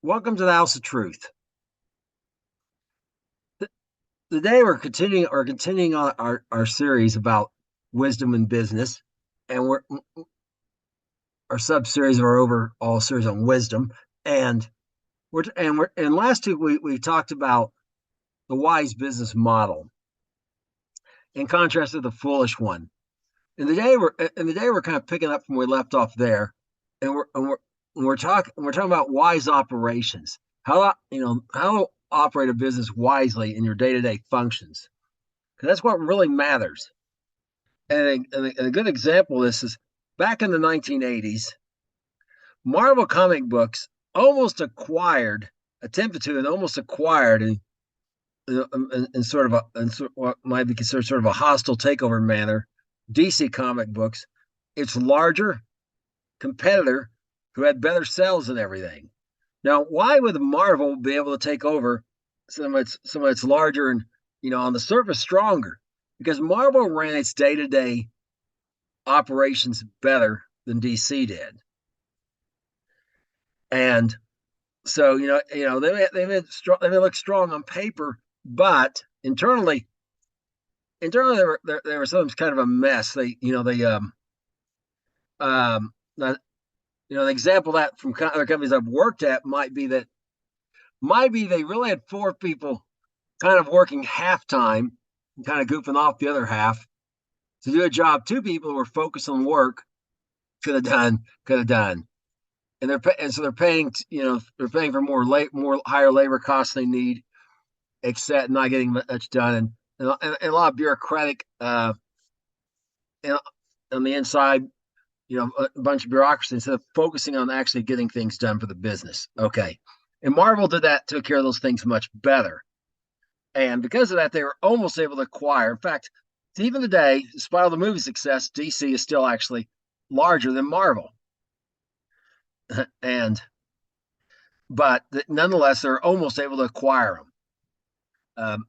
Welcome to the House of Truth. Today we're continuing on our series about wisdom in business, and we're our sub series of our overall series on wisdom. And last week we talked about the wise business model in contrast to the foolish one. And today we're kind of picking up from where we left off there, and we're talking about wise operations. How to operate a business wisely in your day-to-day functions, because that's what really matters. And a good example of this is back in the 1980s, Marvel comic books attempted to, and almost acquired, in what might be considered sort of a hostile takeover manner, DC comic books, its larger competitor who had better sales and everything. Now, why would Marvel be able to take over some of its larger and on the surface stronger? Because Marvel ran its day-to-day operations better than DC did, and so they may look strong on paper, but internally they were sometimes kind of a mess. The example that from other companies I've worked at might be they really had four people kind of working half time and kind of goofing off the other half to do a job two people who were focused on work could have done. And so they're paying for more higher labor costs they need, except not getting much done, and a lot of bureaucratic on the inside, a bunch of bureaucracy instead of focusing on actually getting things done for the business. Okay. And Marvel took care of those things much better. And because of that, they were almost able to acquire. In fact, even today, despite all the movie success, DC is still actually larger than Marvel. But nonetheless, they're almost able to acquire them.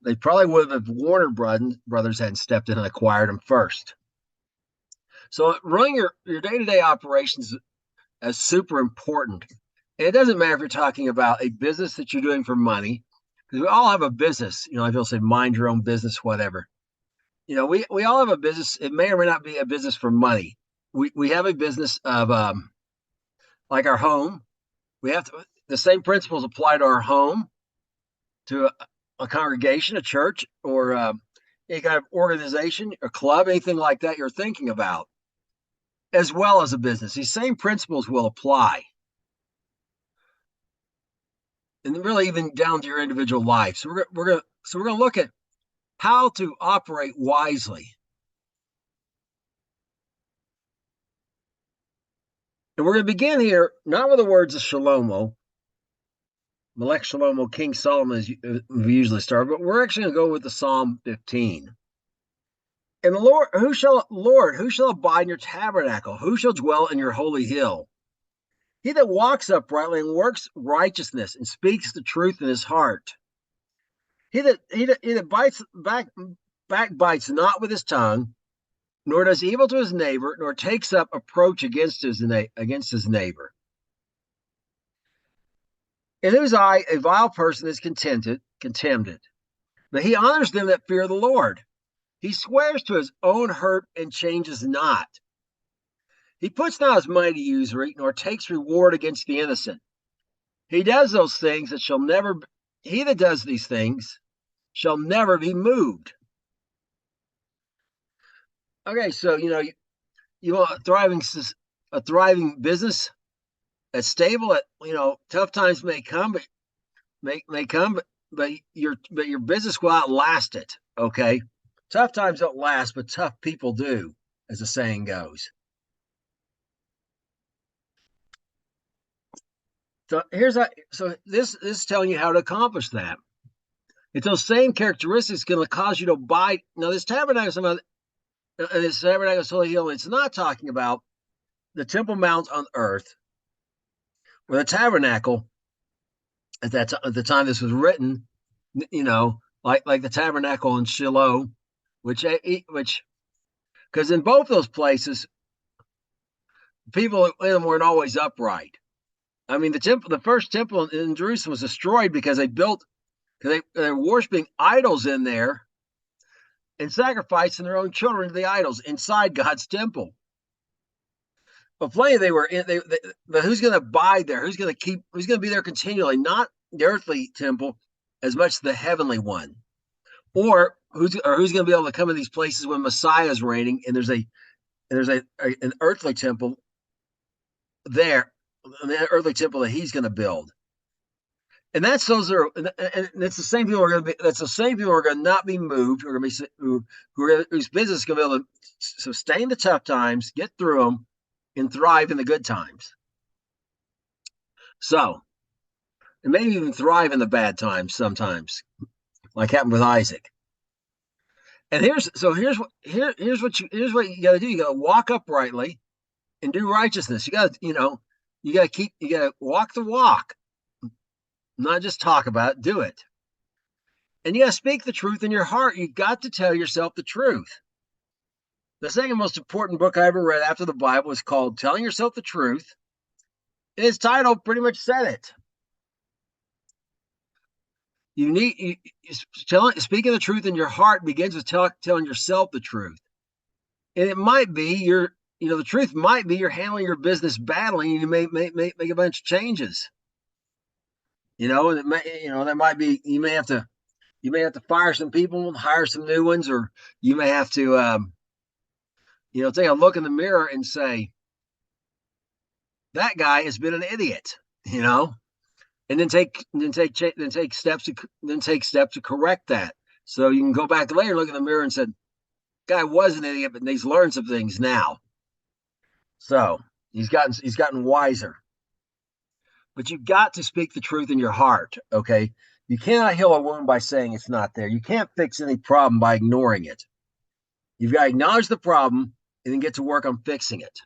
They probably would have if Warner Brothers hadn't stepped in and acquired them first. So running your day-to-day operations is super important. And it doesn't matter if you're talking about a business that you're doing for money, because we all have a business. People say mind your own business, whatever. We all have a business. It may or may not be a business for money. We have a business of like our home. The same principles apply to our home, to a congregation, a church, or any kind of organization, a club, anything like that you're thinking about, as well as a business. These same principles will apply, and really even down to your individual life. So we're gonna look at how to operate wisely. And we're going to begin here not with the words of Shlomo, Melech Shlomo, King Solomon, as we usually start, but we're actually going to go with the Psalm 15. And who shall abide in your tabernacle? Who shall dwell in your holy hill? He that walks uprightly and works righteousness and speaks the truth in his heart. He that backbites not with his tongue, nor does evil to his neighbor, nor takes up approach against his neighbor. In whose eye a vile person is contemned, but he honors them that fear the Lord. He swears to his own hurt and changes not. He puts not his money to usury, nor takes reward against the innocent. He does those things that shall never. He that does these things shall never be moved. Okay, so you want a thriving business that's stable. Tough times may come, but your business will outlast it. Okay, tough times don't last, but tough people do, as the saying goes. So this is telling you how to accomplish that. It's those same characteristics going to cause you to abide. Now, this tabernacle holy hill. It's not talking about the Temple Mount on earth, or the tabernacle at the time this was written. Like the tabernacle in Shiloh, which because in both those places, people in them weren't always upright. I mean, the first temple in Jerusalem was destroyed because they're worshiping idols in there and sacrificing their own children to the idols inside God's temple. But plainly, they were in. But who's going to abide there? Who's going to be there continually? Not the earthly temple, as much as the heavenly one. Or who's going to be able to come to these places when Messiah is reigning, and there's an earthly temple there, an earthly temple that He's going to build. And that's those are, and it's the same people who are going to be. That's the same people who are going to not be moved, who are going to be whose business is going to be able to sustain the tough times, get through them, and thrive in the good times. So, and maybe even thrive in the bad times sometimes, like happened with Isaac. And here's what you got to do. You got to walk uprightly and do righteousness. You got to walk the walk, not just talk about it, do it. And you got to speak the truth in your heart. You got to tell yourself the truth. The second most important book I ever read after the Bible is called Telling Yourself the Truth. Its title pretty much said it. Speaking the truth in your heart begins with telling yourself the truth. And it might be the truth might be you're handling your business badly and you may make a bunch of changes. And that might be, you may have to fire some people and hire some new ones, or you may have to, take a look in the mirror and say, that guy has been an idiot, and then take steps to correct that. So you can go back later, look in the mirror, and say, "Guy was an idiot, but he's learned some things now." So he's gotten wiser. But you've got to speak the truth in your heart. Okay, you cannot heal a wound by saying it's not there. You can't fix any problem by ignoring it. You've got to acknowledge the problem and then get to work on fixing it.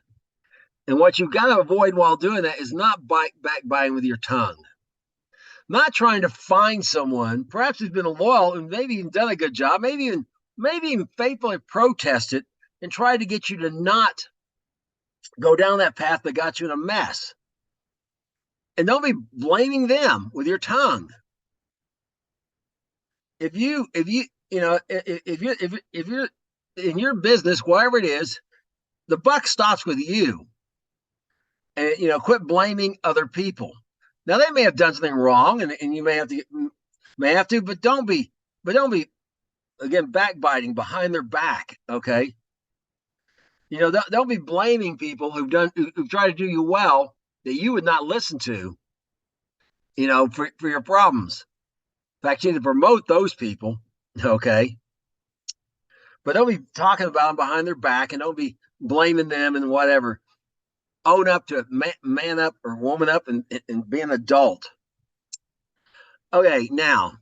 And what you've got to avoid while doing that is not backbiting with your tongue. Not trying to find someone, perhaps who's been loyal and maybe even done a good job, maybe even faithfully protested and tried to get you to not go down that path that got you in a mess. And don't be blaming them with your tongue. If you're in your business, whatever it is, the buck stops with you. And quit blaming other people. Now they may have done something wrong, and you may have to, but don't be again backbiting behind their back. Okay, don't be blaming people who've tried to do you well that you would not listen to. For your problems. In fact, you need to promote those people. Okay, but don't be talking about them behind their back, and don't be blaming them and whatever. Own up to it, man up or woman up, and be an adult. Okay, now,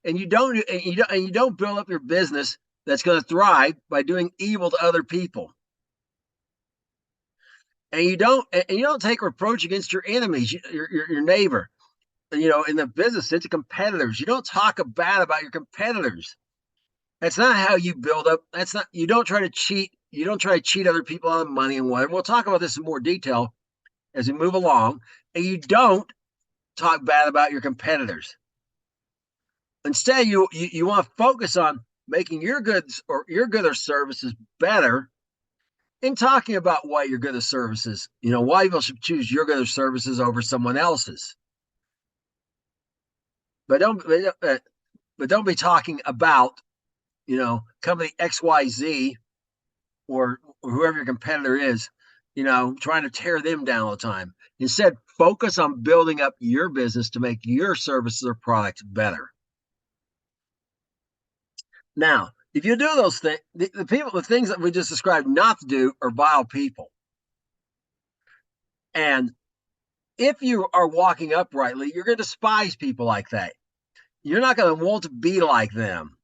and you don't build up your business that's going to thrive by doing evil to other people. And you don't take reproach against your enemies, your neighbor. In the business, it's competitors. You don't talk bad about your competitors. That's not how you build up. You don't try to cheat. You don't try to cheat other people out of money and whatever. We'll talk about this in more detail as we move along. And you don't talk bad about your competitors. Instead, you want to focus on making your goods or services better, and talking about why your goods or services, why people should choose your goods or services over someone else's. But don't be talking about, company XYZ or whoever your competitor is, trying to tear them down all the time. Instead, focus on building up your business to make your services or products better. Now, if you do those things, the things that we just described not to do are vile people. And if you are walking uprightly, you're going to despise people like that. You're not going to want to be like them.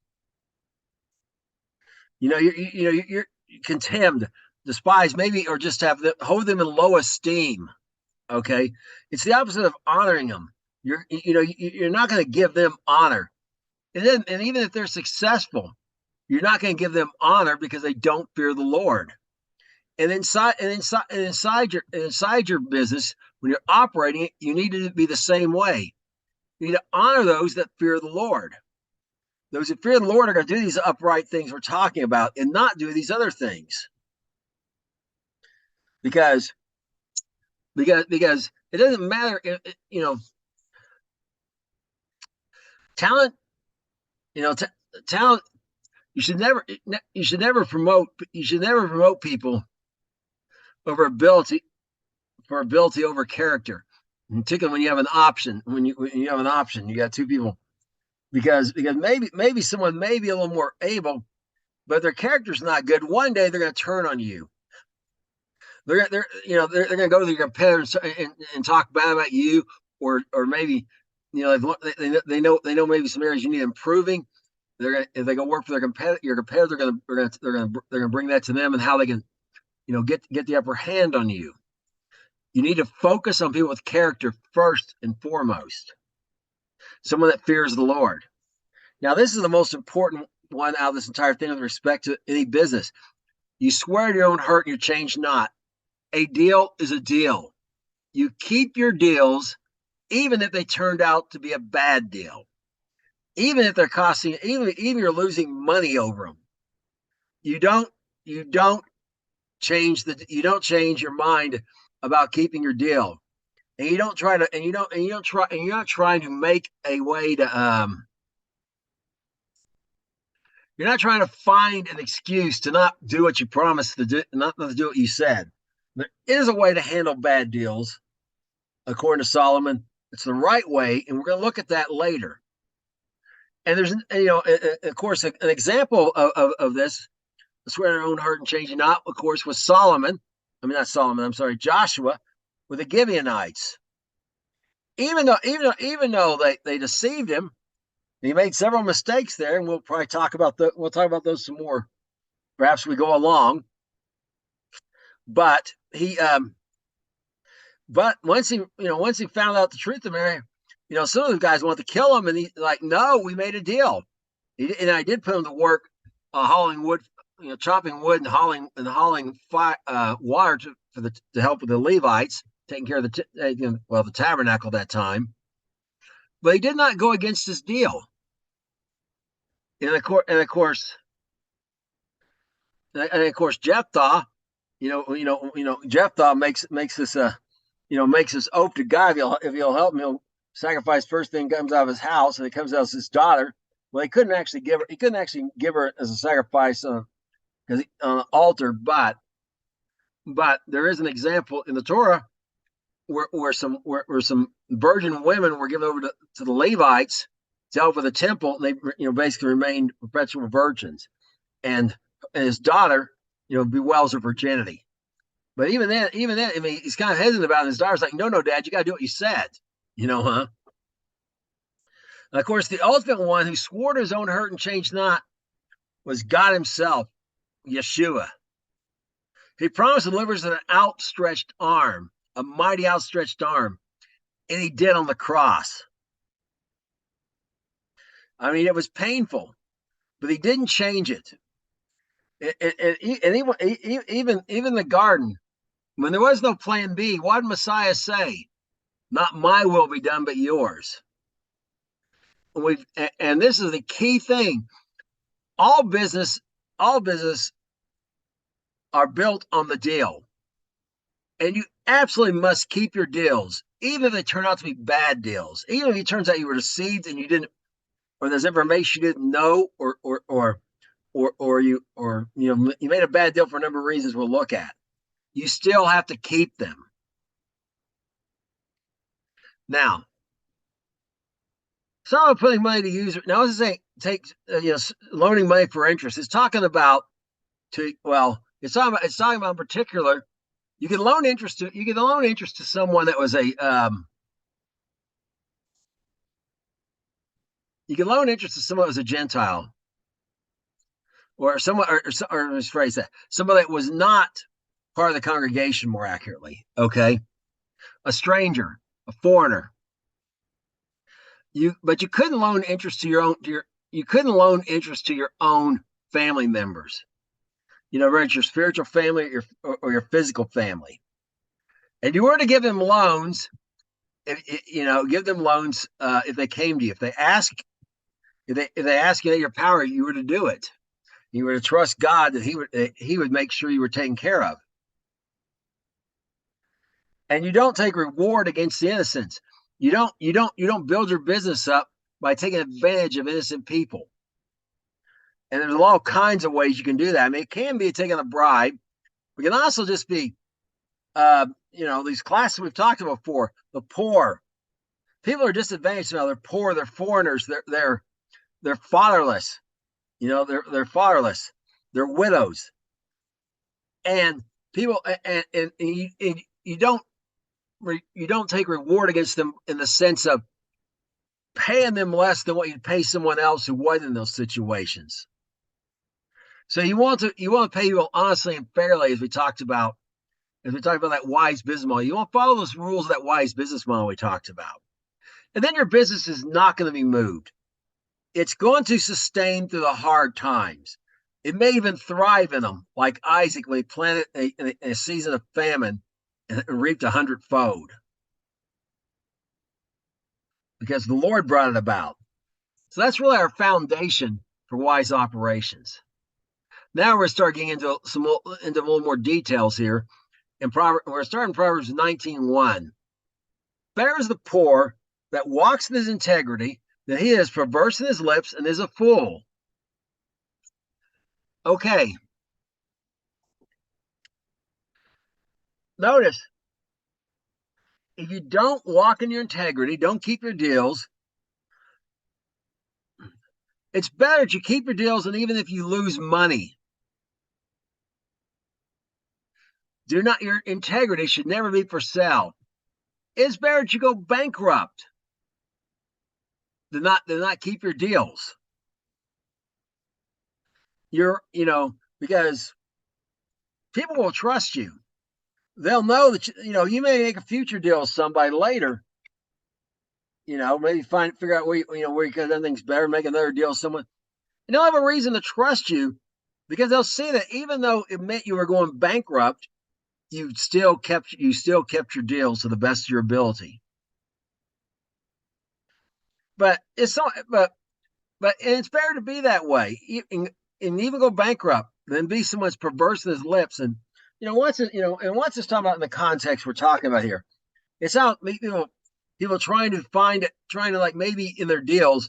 You're contemned, despise, maybe, or just hold them in low esteem. Okay, it's the opposite of honoring them. You're not going to give them honor, and even if they're successful, you're not going to give them honor because they don't fear the Lord. inside your business, when you're operating it, you need to be the same way. You need to honor those that fear the Lord. Those that fear the Lord are going to do these upright things we're talking about and not do these other things. Because it doesn't matter, talent, talent. You should never promote people over ability over character. In particular, when you have an option, you got two people, because maybe someone may be a little more able, but their character's not good. One day they're going to turn on you. They're going to go to your competitors and talk bad about you, or maybe they know maybe some areas you need improving. If they go work for your competitor, they're gonna bring that to them and how they can get the upper hand on you. You need to focus on people with character first and foremost. Someone that fears the Lord. Now, this is the most important one out of this entire thing with respect to any business. You swear to your own hurt and you change not. A deal is a deal. You keep your deals, even if they turned out to be a bad deal. Even if they're costing, even you're losing money over them. You don't change your mind about keeping your deal. And you're not trying to make a way to you're not trying to find an excuse to not do what you promised to do, not to do what you said. There is a way to handle bad deals, according to Solomon. It's the right way, and we're going to look at that later. And there's, of course, an example of this, swearing our own hurt and changing not, of course, was Joshua with the Gibeonites. Even though they deceived him, he made several mistakes there, and we'll probably talk about those some more. Perhaps we go along. But once he found out the truth of Mary, some of the guys wanted to kill him, and he's like, no, we made a deal. And I did put him to work, hauling wood, chopping wood and hauling water to help with the Levites, taking care of the tabernacle at that time. But he did not go against his deal. And of course, Jephthah, Jephthah makes this oath to God. If he'll help him, he'll sacrifice first thing comes out of his house, and it comes out as his daughter. Well, he couldn't actually give her as a sacrifice on the altar, but there is an example in the Torah where some virgin women were given over to the Levites to help with the temple, and they basically remained perpetual virgins, and his daughter bewails her virginity. But even then, I mean, he's kind of hesitant about it. His daughter's like, no, Dad, you got to do what you said, huh? And of course, the ultimate one who swore to his own hurt and changed not was God himself, Yeshua. He promised to deliver us an outstretched arm, a mighty outstretched arm, and he did on the cross. I mean, it was painful, but he didn't change it. And even the garden, when there was no plan B, what did Messiah say? Not my will be done, but yours. And this is the key thing. All business are built on the deal. And you absolutely must keep your deals, even if they turn out to be bad deals. Even if it turns out you were deceived and you didn't, or there's information you didn't know, or you made a bad deal for a number of reasons we'll look at. You still have to keep them. Now, someone putting money to use. Now, as I say, loaning money for interest. It's talking about it's talking about in particular. You can loan interest to someone that was you can loan interest to someone that was a Gentile, or someone, or let's phrase that, someone that was not part of the congregation, more accurately. Okay, a stranger, a foreigner. But you couldn't loan interest to your own family members. whether it's your spiritual family or your physical family, and you were to give them loans, give them loans if they came to you. If they ask you at your power, you were to do it. You were to trust God that He would make sure you were taken care of. And you don't take reward against the innocents. You don't build your business up by taking advantage of innocent people. And there's all kinds of ways you can do that. I mean, it can be taking a bribe. It can also just be, these classes we've talked about before. The poor, people are disadvantaged now. They're poor. They're foreigners. They're fatherless. They're fatherless. They're widows. And people, and you don't take reward against them in the sense of paying them less than what you'd pay someone else who wasn't in those situations. So you want to pay people honestly and fairly, as we talked about that wise business model. You want to follow those rules of that wise business model we talked about. And then your business is not going to be moved. It's going to sustain through the hard times. It may even thrive in them, like Isaac when he planted in a season of famine and reaped 100-fold. Because the Lord brought it about. So that's really our foundation for wise operations. Now we're going to start getting into a little more details here. We're starting Proverbs 19:1. Better is the poor that walks in his integrity than he is perverse in his lips and is a fool. Okay. Notice, if you don't walk in your integrity, don't keep your deals, it's better that you keep your deals, and even if you lose money, your integrity should never be for sale. It's better that you go bankrupt than not keep your deals. Because people will trust you. They'll know that you may make a future deal with somebody later. Maybe figure out where you can do things better, make another deal with someone. And they'll have a reason to trust you because they'll see that even though it meant you were going bankrupt, you still kept your deals to the best of your ability. But it's fair to be that way, and even go bankrupt, than be someone's perverse in his lips. And once it's talking about in the context we're talking about here, it's how people trying to like maybe in their deals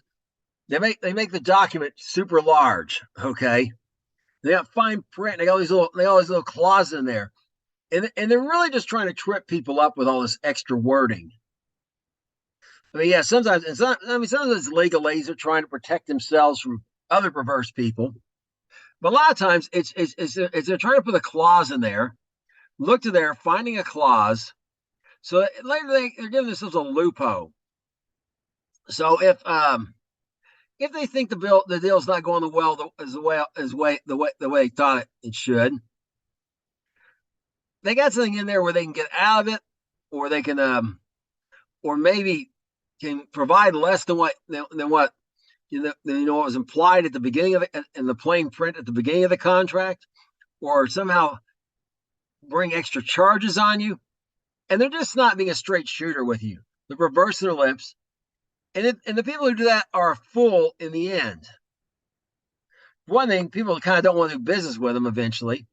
they make the document super large. Okay, they got fine print. They got all these little clauses in there. And they're really just trying to trip people up with all this extra wording. I mean, yeah, sometimes it's legalese are trying to protect themselves from other perverse people. But a lot of times it's they're trying to put a clause in there, look to there, finding a clause. So later they're giving themselves a loophole. So if they think the deal's not going well the way they thought it should, they got something in there where they can get out of it, or they can or maybe can provide less than what what was implied at the beginning of it in the plain print at the beginning of the contract, or somehow bring extra charges on you, and they're just not being a straight shooter with you. They're perverse in their lips, and the people who do that are a fool in the end. One thing, people kind of don't want to do business with them eventually,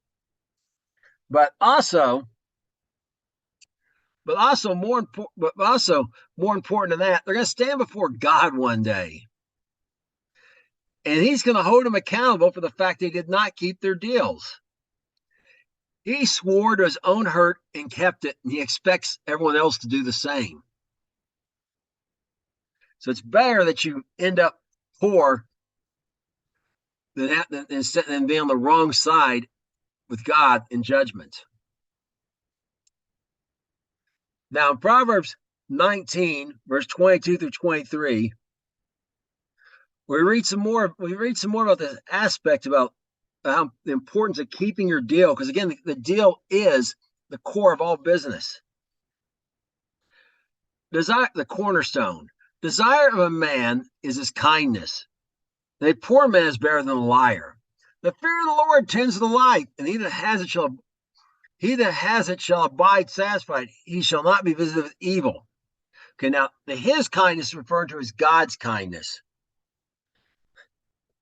but also more important than that, they're going to stand before God one day. And he's going to hold them accountable for the fact they did not keep their deals. He swore to his own hurt and kept it, and he expects everyone else to do the same. So it's better that you end up poor than being on the wrong side with God in judgment. Now, in Proverbs 19, verse 22 through 23, we read some more about this aspect about how the importance of keeping your deal, because again, the deal is the core of all business. The cornerstone. Desire of a man is his kindness. A poor man is better than a liar. The fear of the Lord tends to the life, and he that has it shall abide satisfied. He shall not be visited with evil. Okay, now his kindness is referred to as God's kindness.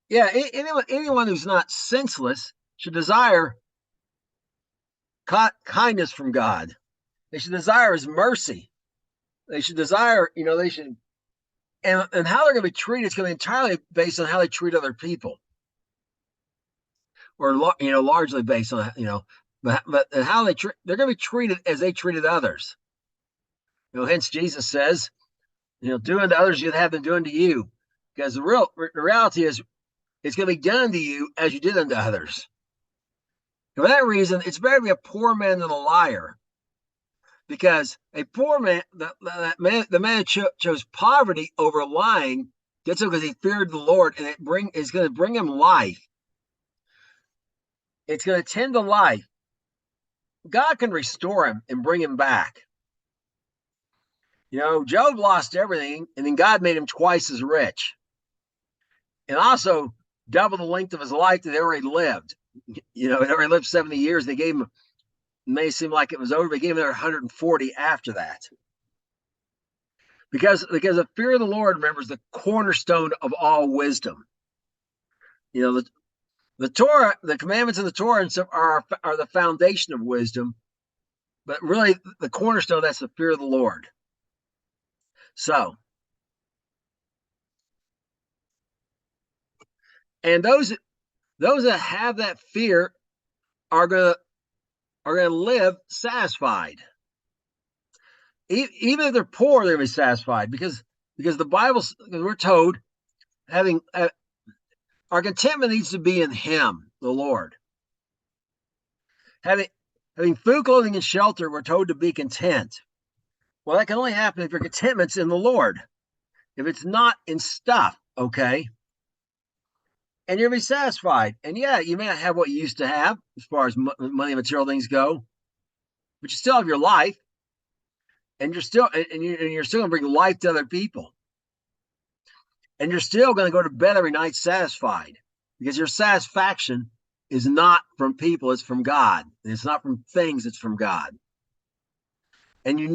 Yeah, anyone who's not senseless should desire kindness from God. They should desire his mercy. They should desire, they should, and how they're going to be treated is going to be entirely based on how they treat other people, or largely based on but how they're going to be treated as they treated others. Hence Jesus says, do unto others you'd have them do unto you, because the reality is it's going to be done to you as you did unto others. For that reason, it's better to be a poor man than a liar, because a poor man, the man chose poverty over lying, did so because he feared the Lord, and it's going to bring him life. It's going to tend to life. God can restore him and bring him back. Job lost everything, and then God made him twice as rich, and also double the length of his life that he already lived. He already lived 70 years. They gave him, it may seem like it was over, but they gave him another 140 after that. Because the fear of the Lord, remember, is the cornerstone of all wisdom. The Torah, the commandments of the Torah are the foundation of wisdom, but really the cornerstone, that's the fear of the Lord. So, and those that have that fear are going to live satisfied. Even if they're poor, they're going to be satisfied, because the Bible, we're told, our contentment needs to be in Him, the Lord. Having food, clothing, and shelter, we're told to be content. Well, that can only happen if your contentment's in the Lord. If it's not in stuff, okay, and you'll be satisfied. And yeah, you may not have what you used to have as far as money and material things go, but you still have your life, and you're still going to bring life to other people, and you're still going to go to bed every night satisfied, because your satisfaction is not from people, it's from God. It's not from things, it's from God. And you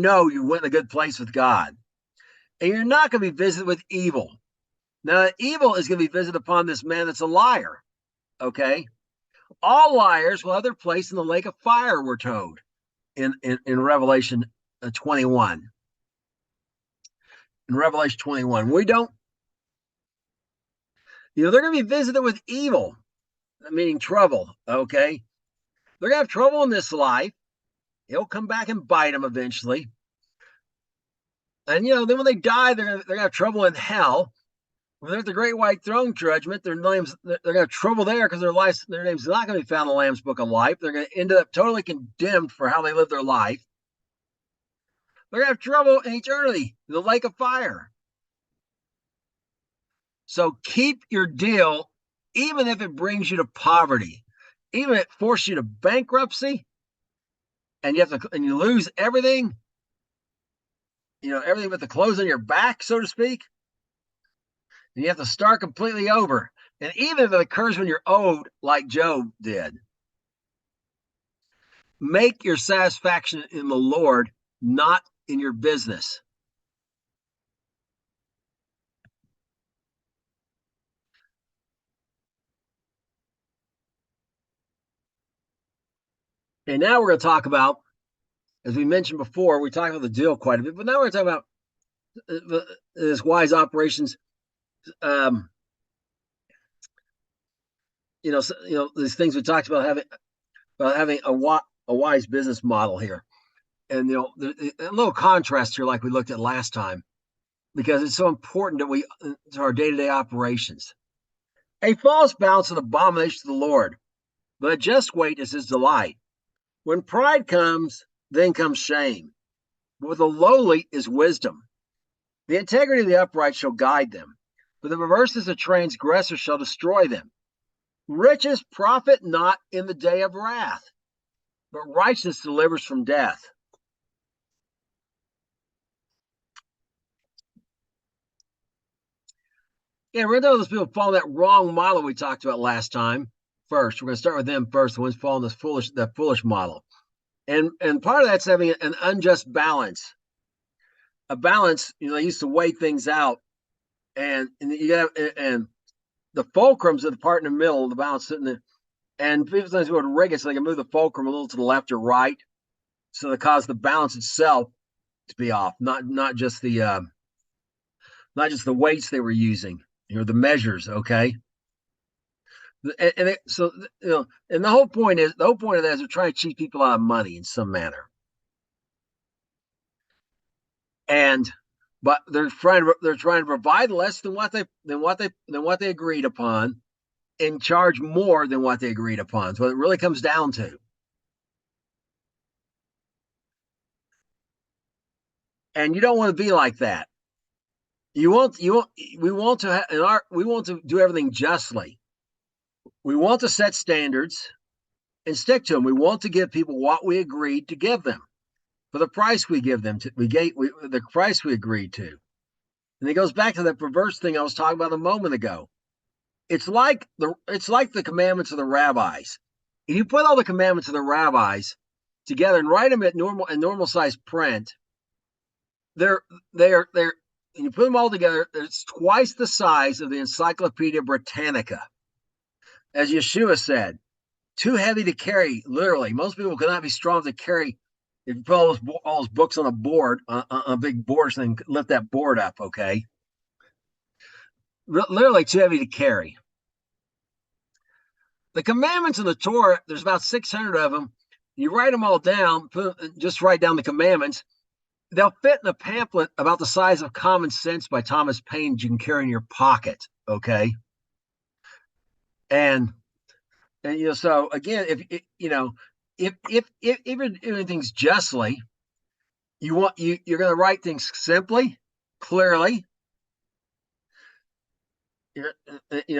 went in a good place with God. And you're not going to be visited with evil. Now, evil is going to be visited upon this man that's a liar. Okay? All liars will have their place in the lake of fire, we're told in Revelation 21. In Revelation 21. They're going to be visited with evil, meaning trouble. Okay? They're going to have trouble in this life. He'll come back and bite them eventually. And, then when they die, they're going to have trouble in hell. When they're at the great white throne judgment, they're going to have trouble there, because their name's not going to be found in the Lamb's Book of Life. They're going to end up totally condemned for how they live their life. They're going to have trouble in eternity, in the lake of fire. So keep your deal, even if it brings you to poverty, even if it forces you to bankruptcy, and you lose everything, everything but the clothes on your back, so to speak. And you have to start completely over. And even if it occurs when you're old, like Job did, make your satisfaction in the Lord, not in your business. And now we're going to talk about, as we mentioned before, we talked about the deal quite a bit, but now we're going to talk about this wise operations. These things we talked about, having a wise business model here. And a little contrast here, like we looked at last time, because it's so important to our day-to-day operations. A false balance is an abomination to the Lord, but a just weight is His delight. When pride comes, then comes shame, but with the lowly is wisdom. The integrity of the upright shall guide them, but the perverseness of transgressors shall destroy them. Riches profit not in the day of wrath, but righteousness delivers from death. Yeah, we're those people follow that wrong model we talked about last time. first. We're going to start with them first. The ones following the foolish model, and part of that's having an unjust balance. A balance, they used to weigh things out, and you got and the fulcrums are the part in the middle, the balance sitting there. And people sometimes would rig it so they can move the fulcrum a little to the left or right, so that cause the balance itself to be off, not just the weights they were using, the measures. Okay, so and the whole point of that is they're trying to cheat people out of money in some manner, and but they're trying to provide less than what they agreed upon, and charge more than what they agreed upon. So it really comes down to. And you don't want to be like that. We want to do everything justly. We want to set standards and stick to them. We want to give people what we agreed to give them for the price we give them. The price we agreed to. And it goes back to that perverse thing I was talking about a moment ago. It's like the commandments of the rabbis. If you put all the commandments of the rabbis together and write them at normal size print, they're and you put them all together, it's twice the size of the Encyclopedia Britannica. As Yeshua said, too heavy to carry, literally. Most people cannot be strong to carry. If you put all those books on a board, on a big board, and lift that board up, okay? Literally too heavy to carry. The commandments in the Torah, there's about 600 of them. You write them all down, just write down the commandments. They'll fit in a pamphlet about the size of Common Sense by Thomas Paine you can carry in your pocket, okay? And so again, if you're doing things justly, you're going to write things simply, clearly,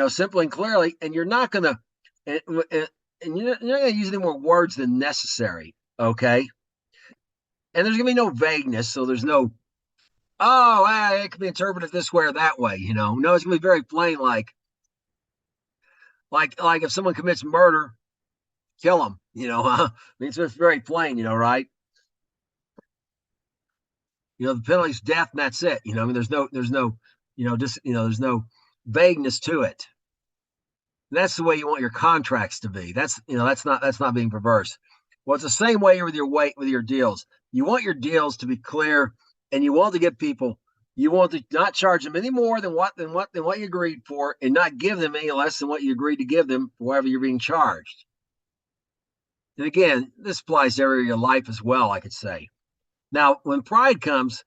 simply and clearly, and you're not going to, and you're not going to use any more words than necessary, okay? And there's going to be no vagueness, so there's no, it can be interpreted this way or that way, No, it's going to be very plain, like if someone commits murder, kill them, I mean, it's just very plain, right? The penalty's death, and that's it. I mean, there's no, there's no vagueness to it. And that's the way you want your contracts to be. That's not being perverse. Well, it's the same way with your deals. You want your deals to be clear, and you want to give people, you want to not charge them any more than what you agreed for, and not give them any less than what you agreed to give them for whatever you're being charged. And again, this applies to every area of your life as well, I could say. Now, when pride comes,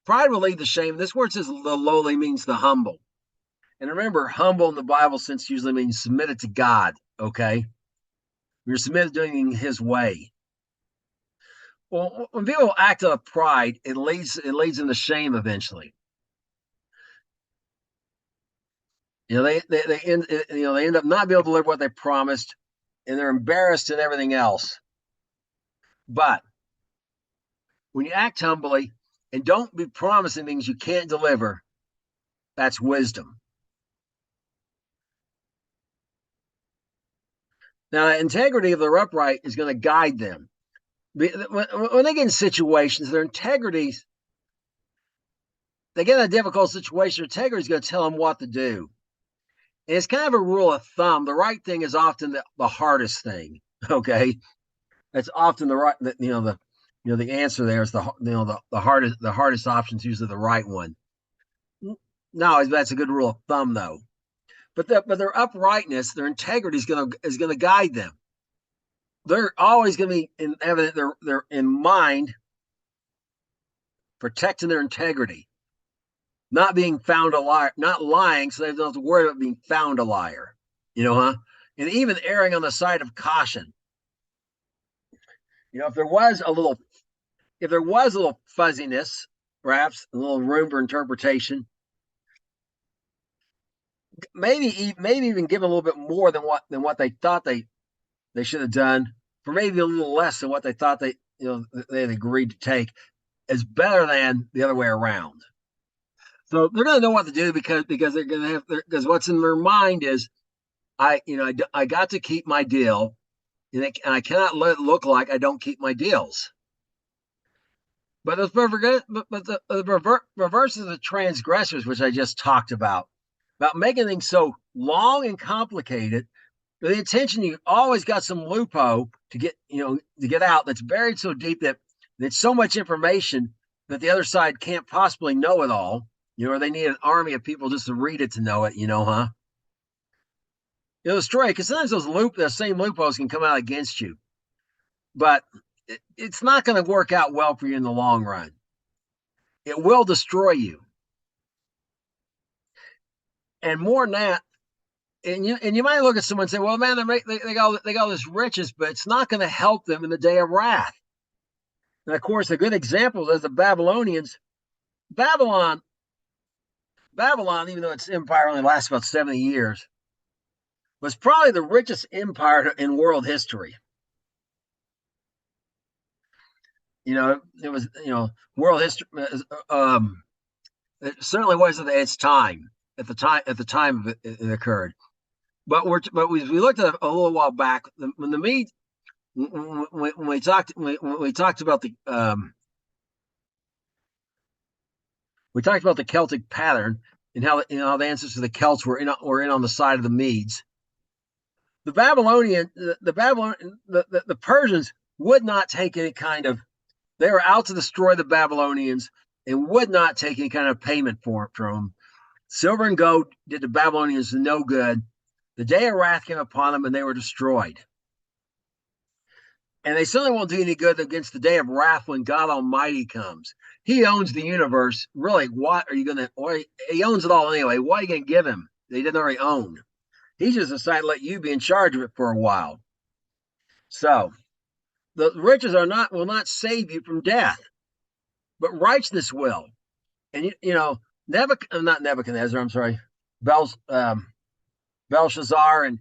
pride will lead to shame. This word says the lowly means the humble. And remember, humble in the Bible sense usually means submitted to God, okay? You're submitted to doing his way. Well, when people act out of pride, it leads them to shame eventually. They end up not being able to deliver what they promised, and they're embarrassed and everything else. But when you act humbly and don't be promising things you can't deliver, that's wisdom. Now, the integrity of their upright is going to guide them. When they get in situations, their integrity, they get in a difficult situation, their integrity is going to tell them what to do. And it's kind of a rule of thumb. The right thing is often the hardest thing. Okay, that's often the right. The answer there is the hardest option is usually the right one. No, that's a good rule of thumb though. But their uprightness, their integrity is going to guide them. They're always going to be they're in mind protecting their integrity, not being found a liar, not lying, so they don't have to worry about being found a liar. And even erring on the side of caution. If there was a little fuzziness, perhaps a little room for interpretation, maybe even give a little bit more than what they thought they should have done, for maybe a little less than what they thought they had agreed to take, is better than the other way around. So they're going to know what to do because they're going to have because what's in their mind is, I got to keep my deal, and I cannot let it look like I don't keep my deals. But the reverse of the transgressors, which I just talked about making things so long and complicated, with the intention you always got some loophole to get out that's buried so deep that it's so much information that the other side can't possibly know it all, or they need an army of people just to read it to know it, huh? It'll destroy it because sometimes those same loopholes can come out against you, but it's not going to work out well for you in the long run. It will destroy you. And more than that, and you might look at someone and say, well, man, they got all this riches, but it's not going to help them in the day of wrath. And of course, a good example is the Babylonians. Babylon, even though its empire only lasts about 70 years, was probably the richest empire in world history. It was, world history. It certainly was at its time. At the time it occurred. But we looked at it a little while back when the Medes, when we talked about the Celtic pattern and how the ancestors of the Celts were in on the side of the Medes. The Persians would not take any kind of. They were out to destroy the Babylonians and would not take any kind of payment from them. Silver and gold did the Babylonians no good. The day of wrath came upon them and they were destroyed. And they certainly won't do any good against the day of wrath when God Almighty comes. He owns the universe. Really, what are you going to? He owns it all anyway. What are you going to give him that he didn't already own? He just decided to let you be in charge of it for a while. So the riches will not save you from death, but righteousness will. And not Nebuchadnezzar. I'm sorry, Belshazzar and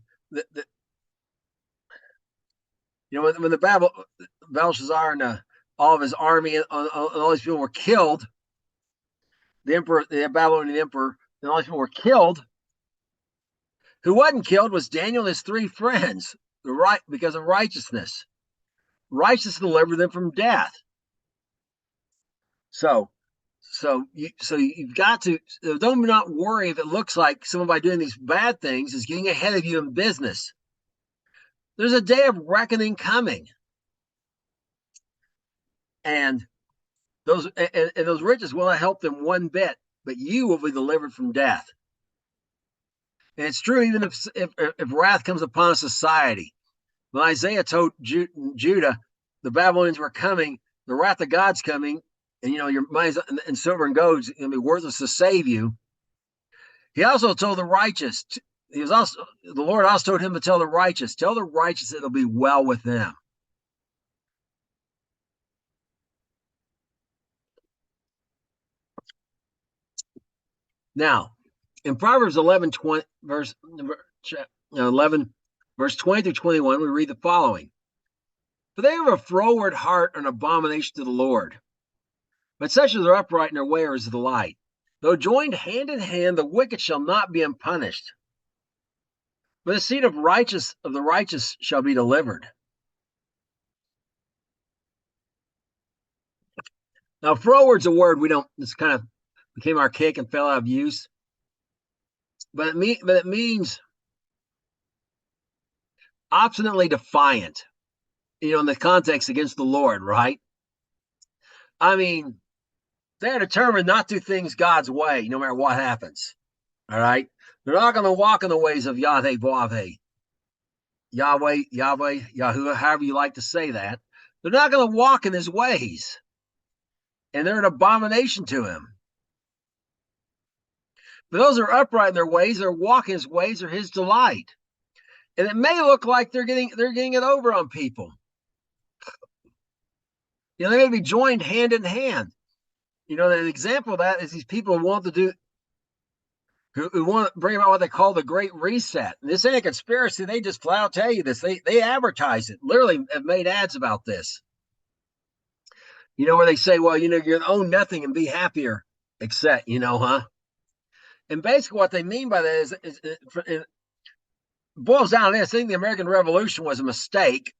when the Belshazzar and all of his army and all these people were killed, the Babylonian emperor, and all these people were killed. Who wasn't killed was Daniel and his 3 friends, because of righteousness. Righteousness delivered them from death. So you've got to don't not worry if it looks like someone by doing these bad things is getting ahead of you in business. There's a day of reckoning coming, and those riches will not help them one bit, but you will be delivered from death. And it's true even if wrath comes upon a society. When Isaiah told Judah the Babylonians were coming, the wrath of God's coming, and your money and silver and gold is going to be worthless to save you. He also told the righteous. The Lord also told him to tell the righteous it'll be well with them. Now, in Proverbs 11, verse 11, verse 20 through 21, we read the following. For they have a froward heart, an abomination to the Lord. But such as are upright in their way are as the light. Though joined hand in hand, the wicked shall not be unpunished. But the seed of the righteous shall be delivered. Now, froward's a word it's kind of became archaic and fell out of use. But it means obstinately defiant, in the context against the Lord, right? I mean, they're determined not to do things God's way, no matter what happens. All right? They're not going to walk in the ways of Yahweh, Yahuwah, however you like to say that. They're not going to walk in his ways. And they're an abomination to him. But those who are upright in their ways, they're walking his ways, are his delight. And it may look like they're getting it over on people. They may be joined hand in hand. The example of that is these people who want to bring about what they call the Great Reset. And this ain't a conspiracy. They just flat out tell you this. They advertise it. Literally have made ads about this. Where they say, well, you own nothing and be happier, except, And basically what they mean by that is boils down to this. I think the American Revolution was a mistake.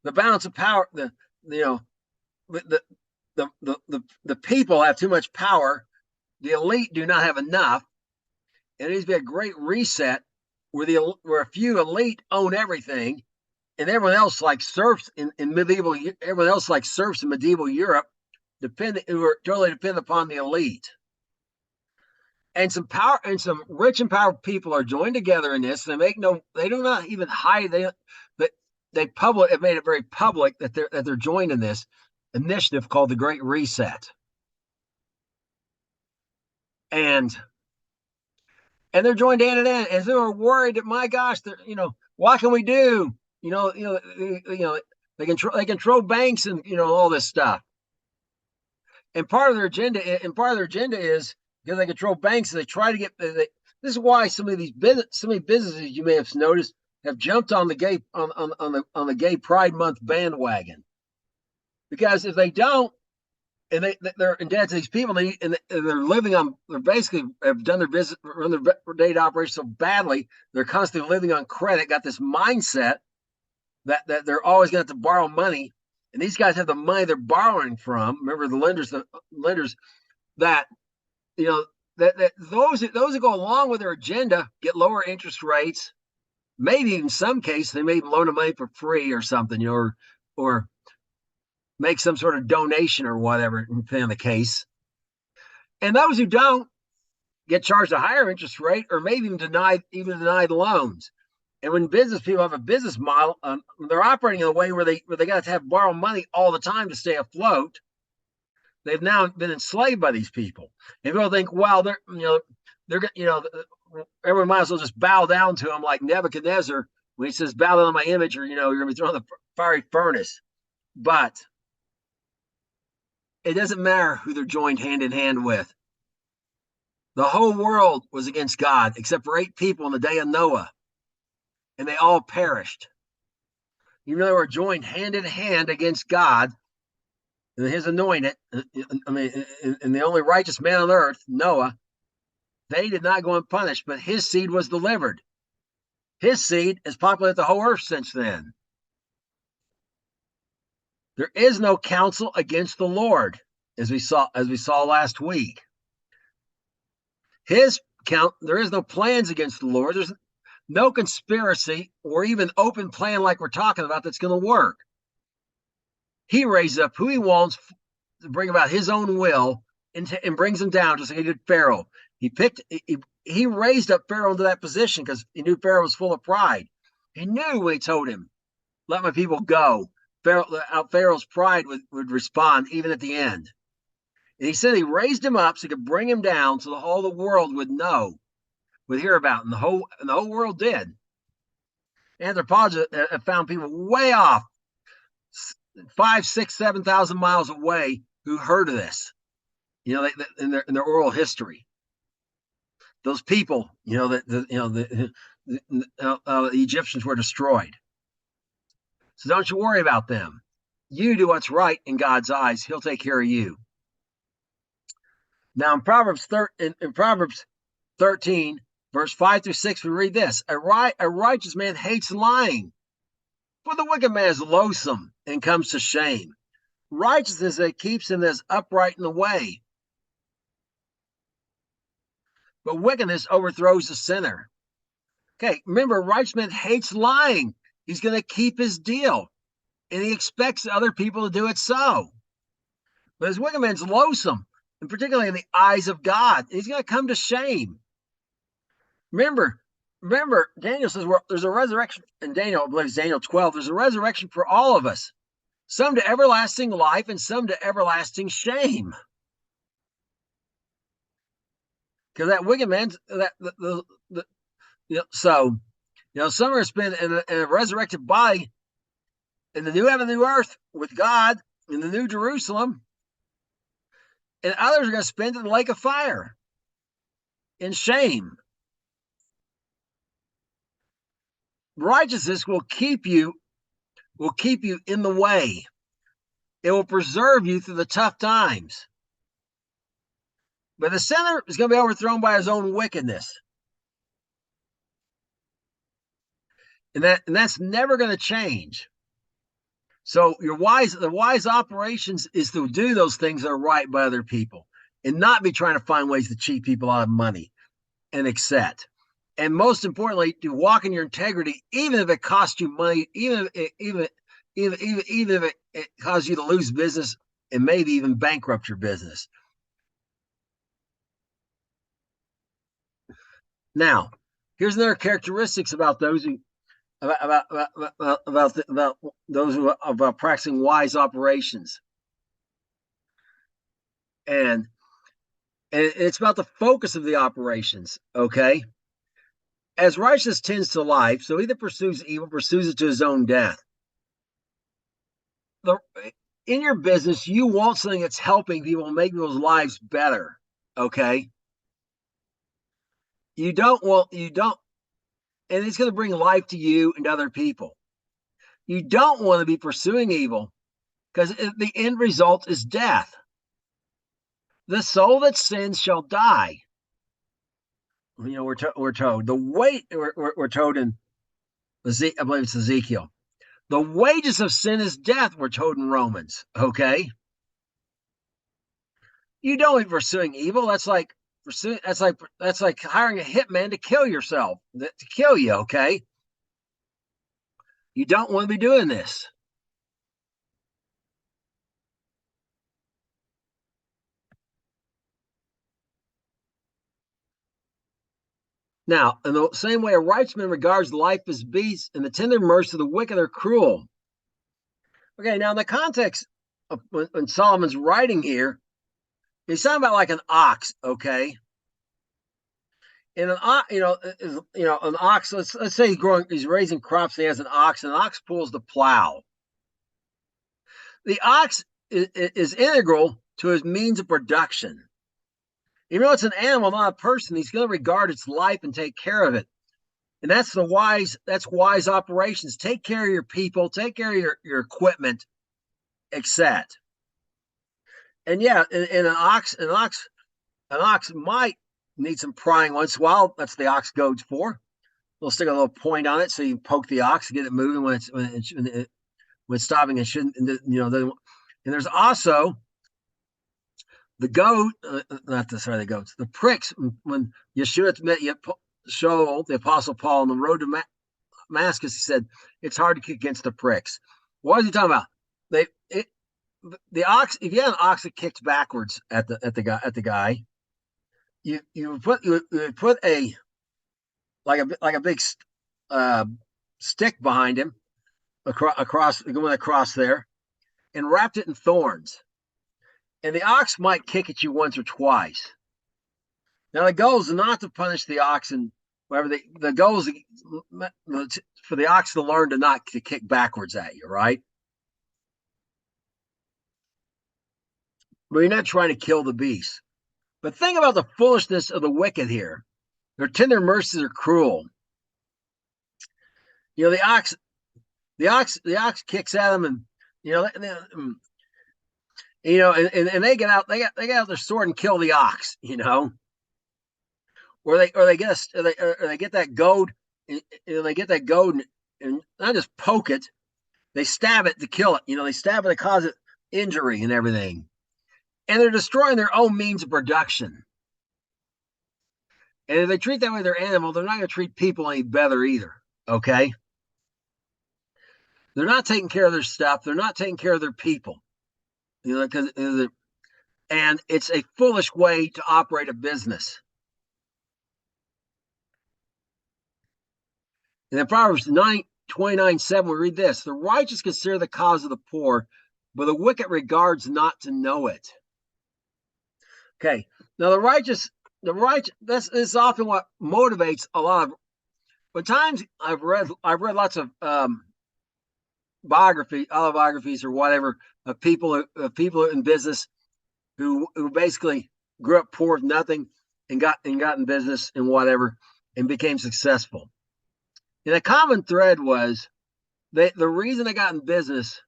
The balance of power, you know, the the people have too much power. The elite do not have enough. It needs to be a great reset where a few elite own everything, and everyone else like serfs in medieval. Everyone else like serfs in medieval Europe, who are totally dependent upon the elite. And some rich and powerful people are joined together in this. They do not even hide. Have made it very public that they're joined in this initiative called the Great Reset. And they're joined hand in hand, and they're worried that, my gosh, what can we do? They control banks and all this stuff. And part of their agenda is because they control banks, they try to get. This is why so many businesses you may have noticed have jumped on the gay Pride Month bandwagon, because if they don't, and they're indebted to these people, and they're living on, they're basically have done their business, run their day-to-day operations so badly, they're constantly living on credit, got this mindset that they're always going to have to borrow money, and these guys have the money they're borrowing from. Remember, the lenders that that those that go along with their agenda get lower interest rates. Maybe in some cases they may even loan them money for free or something, or make some sort of donation or whatever, depending on the case. And those who don't get charged a higher interest rate, or maybe even denied loans. And when business people have a business model, they're operating in a way where they got to borrow money all the time to stay afloat. They've now been enslaved by these people. And people think, well, everyone might as well just bow down to them like Nebuchadnezzar when he says, "Bow down to my image," or you're going to be thrown in the fiery furnace. But it doesn't matter who they're joined hand in hand with. The whole world was against God, except for 8 people in the day of Noah, and they all perished. They were joined hand in hand against God and his anointed. And the only righteous man on earth, Noah, they did not go unpunished, but his seed was delivered. His seed has populated the whole earth since then. There is no counsel against the Lord, as we saw last week. There is no plans against the Lord. There's no conspiracy or even open plan like we're talking about that's going to work. He raises up who he wants to bring about his own will and brings him down, just like he did Pharaoh. He raised up Pharaoh into that position because he knew Pharaoh was full of pride. He knew when he told him, "Let my people go," Pharaoh's pride would respond even at the end. And he said he raised him up so he could bring him down so the whole of the world would hear about, and the whole world did. Anthropologists have found people way off, 5, 6, 7,000 miles away, who heard of this, in their oral history. Those people, the Egyptians were destroyed. So don't you worry about them. You do what's right in God's eyes. He'll take care of you. Now in Proverbs 13, verse 5 through 6, we read this: a righteous man hates lying, for the wicked man is loathsome and comes to shame. Righteousness that keeps him as upright in the way, but wickedness overthrows the sinner. Okay, remember, a righteous man hates lying. He's going to keep his deal, and he expects other people to do it so. But his wicked man's loathsome, and particularly in the eyes of God, he's going to come to shame. Remember, Daniel says there's a resurrection in Daniel. I believe it's Daniel 12. There's a resurrection for all of us, some to everlasting life and some to everlasting shame. Because that wicked man, some are spent in a resurrected body in the new heaven and new earth with God in the new Jerusalem, and others are going to spend in the lake of fire in shame. Righteousness will keep you in the way. It will preserve you through the tough times. But the sinner is going to be overthrown by his own wickedness. and that's never going to change. So the wise operations is to do those things that are right by other people and not be trying to find ways to cheat people out of money and accept. And most importantly, to walk in your integrity, even if it costs you money, even if it causes you to lose business and maybe even bankrupt your business. Now, here's another characteristics about those who about those who are about practicing wise operations, and it's about the focus of the operations. Okay, as righteousness tends to life, so either pursues evil, pursues it to his own death. The in your business, you want something that's helping people, make people's lives better. Okay, you don't, and it's going to bring life to you and other people. You don't want to be pursuing evil because the end result is death. The soul that sins shall die. You know, we're told the way we're told in I believe it's Ezekiel. The wages of sin is death. We're told in Romans. Okay, you don't be pursuing evil. That's like hiring a hitman to kill yourself, to kill you. Okay, you don't want to be doing this. Now, in the same way, a righteous man regards life as beasts, and the tender mercy of the wicked are cruel. Okay, now in the context of when Solomon's writing here, he's talking about like an ox, okay? And an ox, an ox. Let's say he's raising crops. And he has an ox, and an ox pulls the plow. The ox is integral to his means of production. Even though it's an animal, not a person, he's going to regard its life and take care of it. And that's wise operations. Take care of your people, take care of your equipment, etc. And yeah, and an ox might need some prying once in a while. That's the ox goad's for. We'll stick a little point on it so you poke the ox to get it moving when it's stopping. It shouldn't, and there's also the goat, the goats, the pricks. When Yeshua met show the Apostle Paul on the road to Damascus, he said it's hard to kick against the pricks. What is he talking about? The ox. If you had an ox that kicked backwards at the guy, you put a big stick behind him going across there, and wrapped it in thorns. And the ox might kick at you once or twice. Now the goal is not to punish the ox, and whatever the goal is for the ox to learn to kick backwards at you, right? But you're not trying to kill the beast. But think about the foolishness of the wicked here. Their tender mercies are cruel. You know, the ox kicks at them, and you know, and they get out their sword and kill the ox, or they get that goad, and not just poke it, they stab it to kill it. They stab it to cause it injury and everything, and they're destroying their own means of production. And if they treat that way their animal, they're not going to treat people any better either. Okay, they're not taking care of their stuff. They're not taking care of their people. Because and it's a foolish way to operate a business. And in Proverbs 29:7, we read this: the righteous consider the cause of the poor, but the wicked regards not to know it. Okay, now the righteous, this is often what motivates a lot of. But times I've read lots of autobiographies or whatever of people in business who basically grew up poor with nothing and got in business and whatever and became successful. And a common thread was the reason they got in business,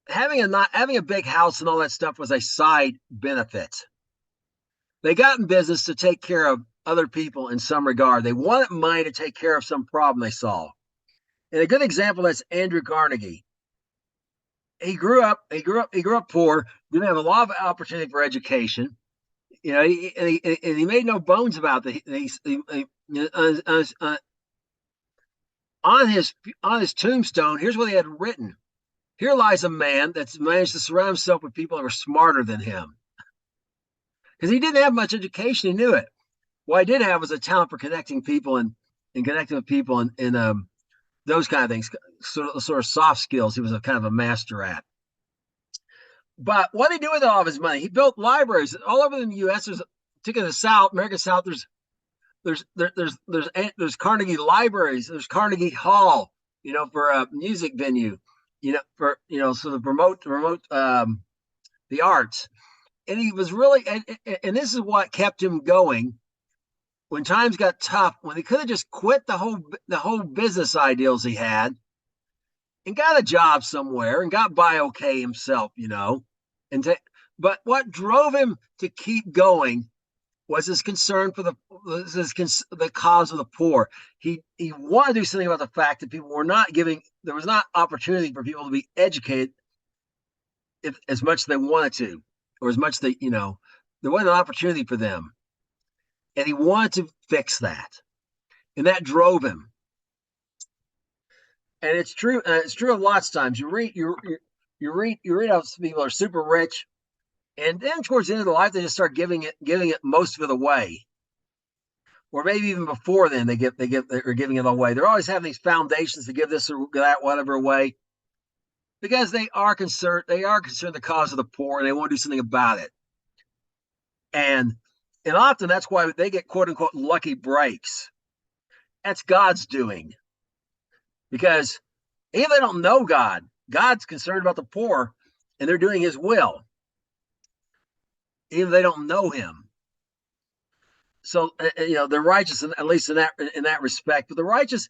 having a big house and all that stuff was a side benefit. They got in business to take care of other people in some regard. They wanted money to take care of some problem they saw. And a good example that's Andrew Carnegie. He grew up poor, didn't have a lot of opportunity for education. He made no bones about that. On his tombstone, here's what he had written: "Here lies a man that's managed to surround himself with people that were smarter than him." Because he didn't have much education, he knew it. What I did have was a talent for connecting people and connecting with people and those kind of things, sort of soft skills. He was a kind of a master at. But what did he do with all of his money? He built libraries all over the U.S. Particularly the South, American South. There's Carnegie libraries. There's Carnegie Hall, for a music venue, so to promote the arts. And he was really, and this is what kept him going when times got tough, when he could have just quit the whole business ideals he had and got a job somewhere and got by okay himself, but what drove him to keep going was his concern for the cause of the poor. He wanted to do something about the fact that people were not giving. There was not opportunity for people to be educated as much as they wanted to, or as much there wasn't an opportunity for them. And he wanted to fix that, and that drove him. And it's true. It's true of lots of times. You read how people are super rich, and then towards the end of their life, they just start giving it most of it away, or maybe even before then they're giving it away. They're always having these foundations to give this or that whatever away because they are concerned. They are concerned the cause of the poor, and they want to do something about it. And often that's why they get quote unquote lucky breaks. That's God's doing, because even if they don't know God, God's concerned about the poor, and they're doing His will. Even if they don't know Him. So they're righteous, at least in that respect. But the righteous,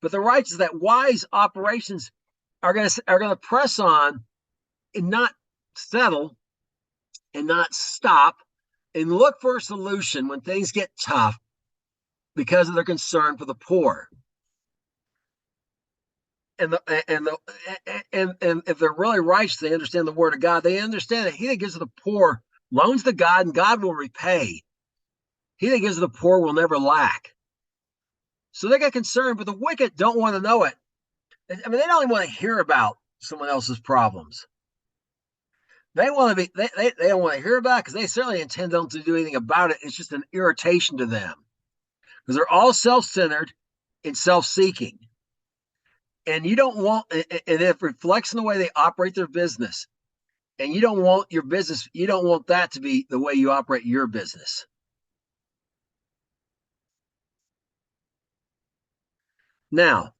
that wise operations are going to press on and not settle and not stop and look for a solution when things get tough because of their concern for the poor. And if they're really righteous, they understand the word of God. They understand that He that gives to the poor loans to God, and God will repay. He that gives to the poor will never lack. So they get concerned, but the wicked don't want to know it. I mean, they don't even want to hear about someone else's problems. They want to be. They don't want to hear about it because they certainly intend not to do anything about it. It's just an irritation to them because they're all self-centered and self-seeking, and you don't want. And it reflects in the way they operate their business. And you don't want your business. You don't want that to be the way you operate your business. Now,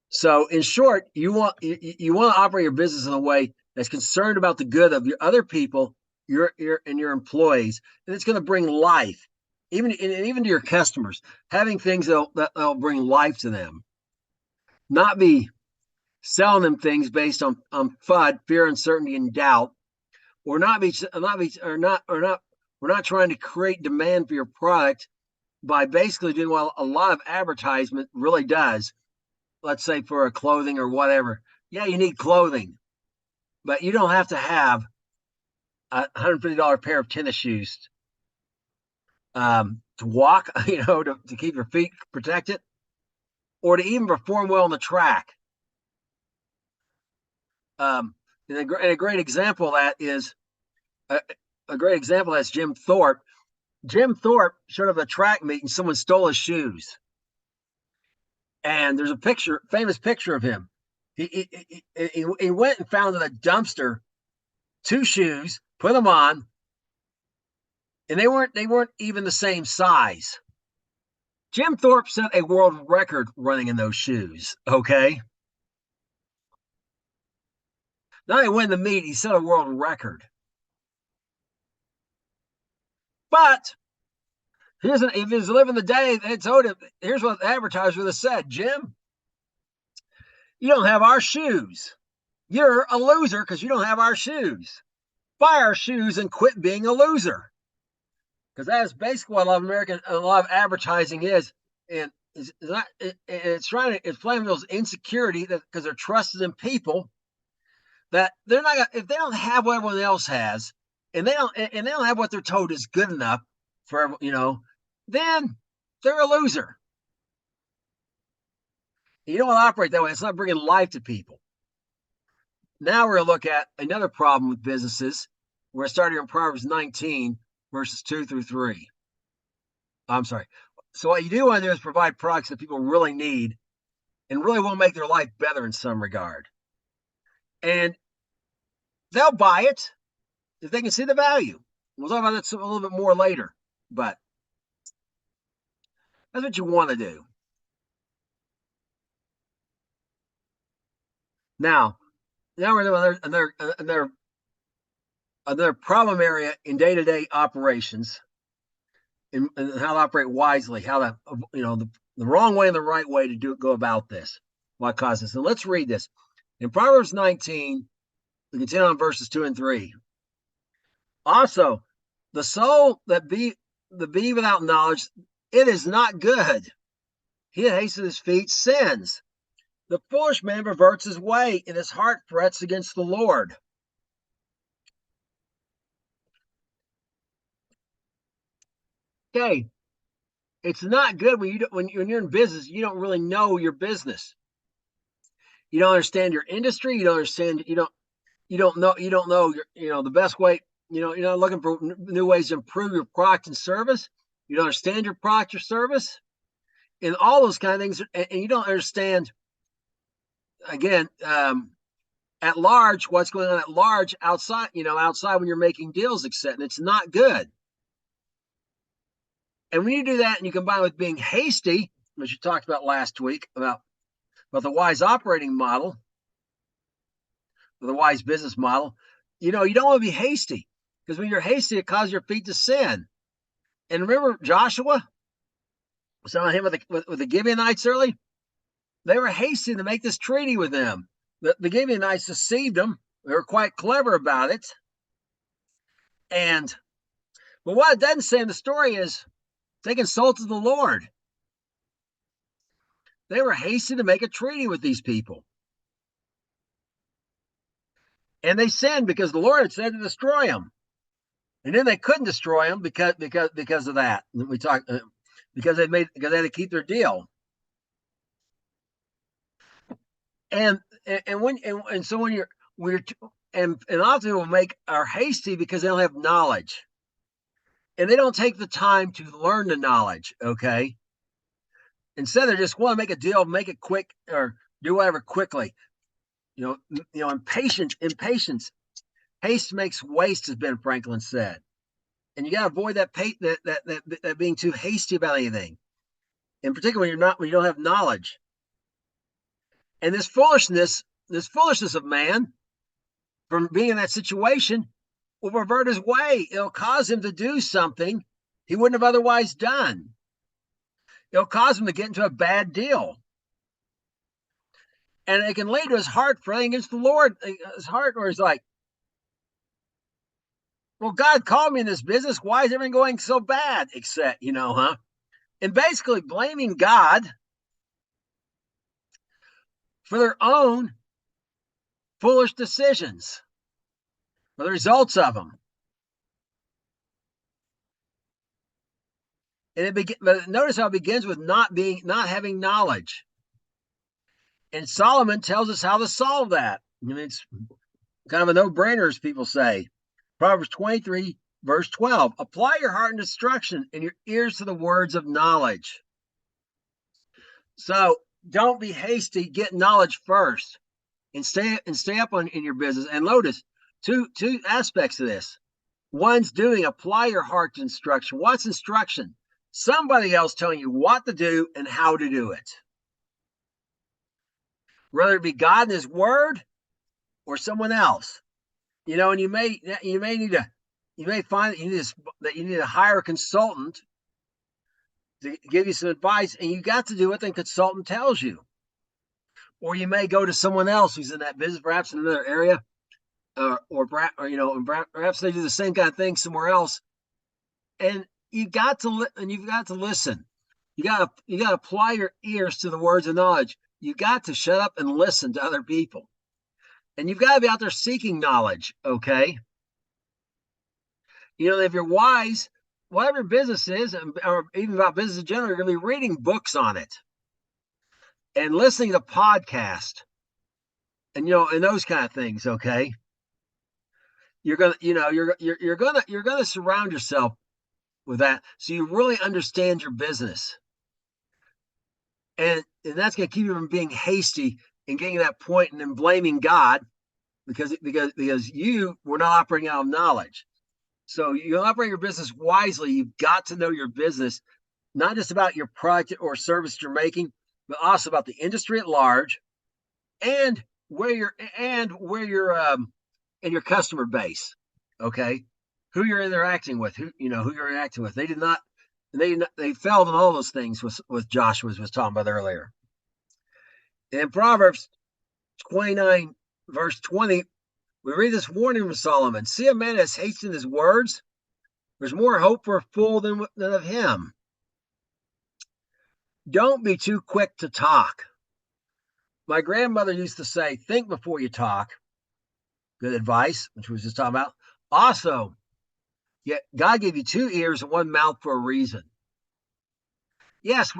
so in short, you want to operate your business in a way that's concerned about the good of your other people, your employees, and it's going to bring life, even to your customers. Having things that'll bring life to them, not be selling them things based on FUD, fear, uncertainty, and doubt, or we're not trying to create demand for your product by basically doing what a lot of advertisement really does. Let's say for a clothing or whatever. Yeah, you need clothing, but you don't have to have a $150 pair of tennis shoes to walk, to keep your feet protected, or to even perform well on the track. And a great example of that is a great example that's Jim Thorpe. Jim Thorpe showed up at a track meet and someone stole his shoes. And there's a famous picture of him. He went and found in a dumpster 2 shoes, put them on, and they weren't even the same size. Jim Thorpe set a world record running in those shoes. Okay, not only win the meet, he set a world record. But if he was living the day, they told him, here's what the advertiser would have said: Jim, you don't have our shoes. You're a loser because you don't have our shoes. Buy our shoes and quit being a loser. Because that is basically what a lot of advertising is, and it's trying to inflame those insecurity that because they're trusted in people that they're not gonna, if they don't have what everyone else has, and they don't have what they're told is good enough for then they're a loser. You don't want to operate that way. It's not bringing life to people. Now we're going to look at another problem with businesses. We're starting in Proverbs 19, verses 2 through 3. I'm sorry. So what you do want to do is provide products that people really need and really will make their life better in some regard. And they'll buy it if they can see the value. We'll talk about that a little bit more later, but that's what you want to do. Now we're doing another problem area in day-to-day operations and how to operate wisely, how to the wrong way and the right way to go about this. What causes? So let's read this in Proverbs 19. We continue on verses 2 and 3. Also, the soul that be without knowledge, it is not good. He that hastens his feet sins. The foolish man perverts his way, and his heart frets against the Lord. Okay, it's not good when you're in business. You don't really know your business. You don't understand your industry. You don't understand. You don't know the best way. You're not looking for new ways to improve your product and service. You don't understand your product or service, and all those kind of things. And you don't understand again at large what's going on at large outside. Outside when you're making deals, etc. And it's not good. And when you do that and you combine with being hasty, which you talked about last week about the wise operating model, the wise business model, you don't want to be hasty because when you're hasty, it causes your feet to sin. And remember Joshua, some of him with the Gibeonites early, they were hasty to make this treaty with them. The Gibeonites deceived them. They were quite clever about it. But what it doesn't say in the story is they consulted the Lord. They were hasty to make a treaty with these people. And they sinned because the Lord had said to destroy them. And then they couldn't destroy them because of that. We talked because they had to keep their deal. And so when you're and often people are hasty because they don't have knowledge. And they don't take the time to learn the knowledge, okay? Instead, they just want to make a deal, make it quick, or do whatever quickly. Impatience. Haste makes waste, as Ben Franklin said. And you got to avoid that being too hasty about anything. In particular, when you don't have knowledge. And this foolishness of man, from being in that situation, will pervert his way. It'll cause him to do something he wouldn't have otherwise done. It'll cause him to get into a bad deal. And it can lead to his heart fretting against the Lord. His heart, where he's like, well, God called me in this business. Why is everything going so bad? Except, And basically blaming God for their own foolish decisions, for the results of them. And but notice how it begins with not having knowledge. And Solomon tells us how to solve that. It's kind of a no-brainer, as people say. Proverbs 23, verse 12. Apply your heart in instruction and your ears to the words of knowledge. So don't be hasty. Get knowledge first, and stay up in your business. And notice two aspects of this. One's doing. Apply your heart to instruction. What's instruction? Somebody else telling you what to do and how to do it. Whether it be God and His Word or someone else. And you may find that you need to hire a consultant to give you some advice, and you got to do what the consultant tells you. Or you may go to someone else who's in that business, perhaps in another area, or perhaps they do the same kind of thing somewhere else, and you've got to listen. You got to apply your ears to the words of knowledge. You got to shut up and listen to other people, and you've got to be out there seeking knowledge. Okay, if you're wise, whatever business is, or even about business in general, you're going to be reading books on it and listening to podcasts, and those kind of things. Okay, you're gonna surround yourself with that, so you really understand your business, and that's going to keep you from being hasty and getting to that point and then blaming God because you were not operating out of knowledge. So you operate your business wisely. You've got to know your business, not just about your product or service you're making, but also about the industry at large and where you're in your customer base. Okay, who you're interacting with, who you're interacting with. They failed in all those things with Joshua was talking about earlier. And in Proverbs 29, verse 20, we read this warning from Solomon. See a man that's hasting his words. There's more hope for a fool than of him. Don't be too quick to talk. My grandmother used to say, think before you talk. Good advice, which we was just talking about. Also, God gave you two ears and one mouth for a reason. Yes,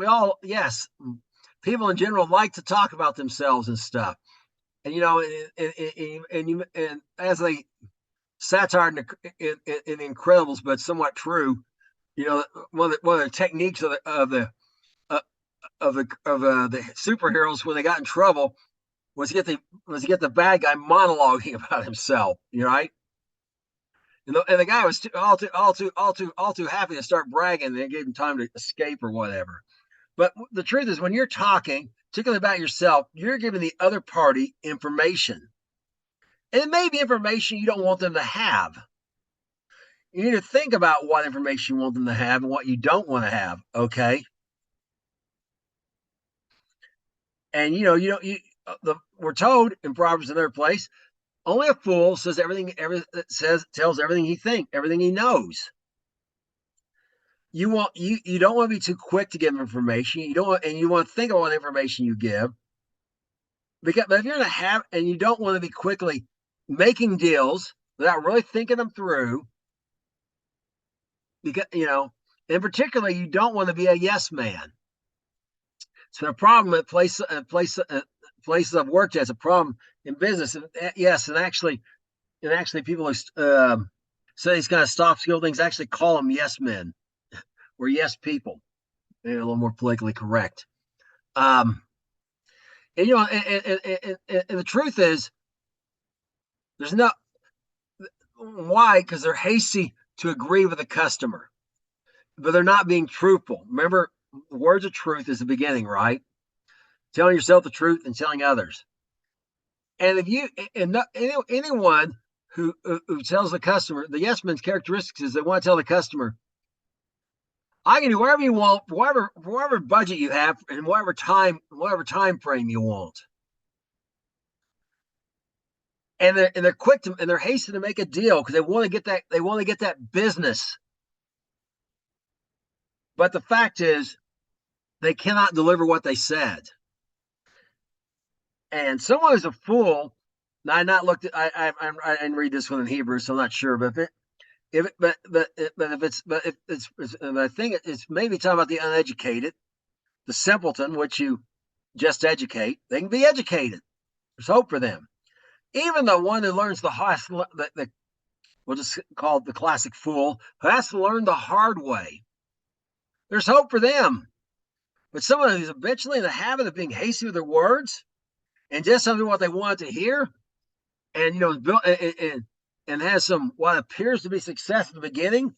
people in general like to talk about themselves and stuff. And, and as they satire in The Incredibles, but somewhat true, one of the techniques of the superheroes when they got in trouble was to get the bad guy monologuing about himself, right? And the guy was all too happy to start bragging. And they gave him time to escape or whatever. But the truth is, when you're talking, particularly about yourself, you're giving the other party information, and it may be information you don't want them to have. You need to think about what information you want them to have and what you don't want to have. Okay. And we're told in Proverbs another place, only a fool says tells everything everything he knows. You don't want to be too quick to give information. You want to think about what information you give. But if you're in a habit and you don't want to be quickly making deals without really thinking them through, because and particularly you don't want to be a yes man. It's been a problem at places I've worked at. It's a problem in business. Yes, and actually people say these kind of soft skill things actually call them yes men or yes people. Maybe a little more politically correct. And the truth is, there's no why, because they're hasty to agree with the customer, but they're not being truthful. Remember, the words of truth is the beginning, right? Telling yourself the truth and telling others. And if you and anyone who tells the customer, the yes man's characteristics is they want to tell the customer, I can do whatever you want, whatever budget you have, and whatever time frame you want. And they're quick and they're hasty to make a deal because they want to get that business. But the fact is, they cannot deliver what they said. And someone who's a fool. Now, I not looked at. I didn't read this one in Hebrew, so I'm not sure. But I think it's maybe talking about the uneducated, the simpleton, which you just educate. They can be educated. There's hope for them. Even the one who learns we'll just call it the classic fool, who has to learn the hard way. There's hope for them. But someone who's habitually in the habit of being hasty with their words and just something what they want to hear, and and has some what appears to be success at the beginning,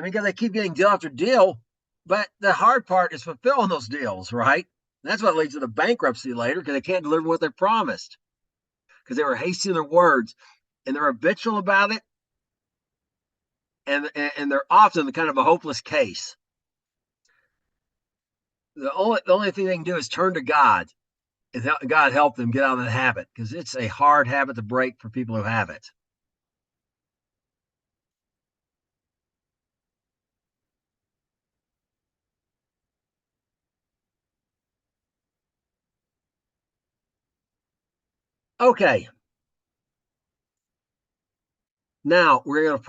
because they keep getting deal after deal, but the hard part is fulfilling those deals, right? And that's what leads to the bankruptcy later, because they can't deliver what they promised because they were hasty in their words and they're habitual about it, and they're often the kind of a hopeless case. The only thing they can do is turn to God And God help them get out of that habit, because it's a hard habit to break for people who have it. Okay, now we're going to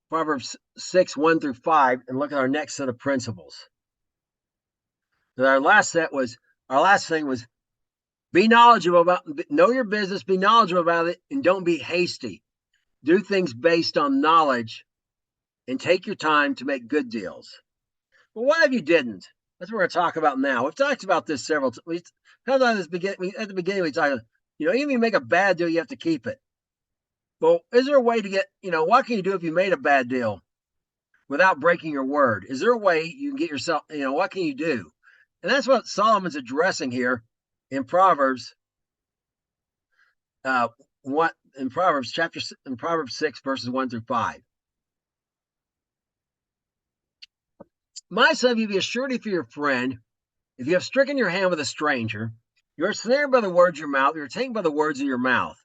Proverbs 6, 1 through 5, and look at our next set of principles. And our last thing was be knowledgeable about, know your business, be knowledgeable about it, and don't be hasty. Do things based on knowledge and take your time to make good deals. Well, what if you didn't? That's what we're going to talk about now. We've talked about this several times. At the beginning, we talked, even if you make a bad deal, you have to keep it. Well, is there a way to get, what can you do if you made a bad deal without breaking your word? Is there a way you can get yourself, what can you do? And that's what Solomon's addressing here in Proverbs, what in Proverbs in Proverbs 6, verses 1 through 5. My son, if you be a surety for your friend, if you have stricken your hand with a stranger, you're snared by the words of your mouth, you're taken by the words of your mouth.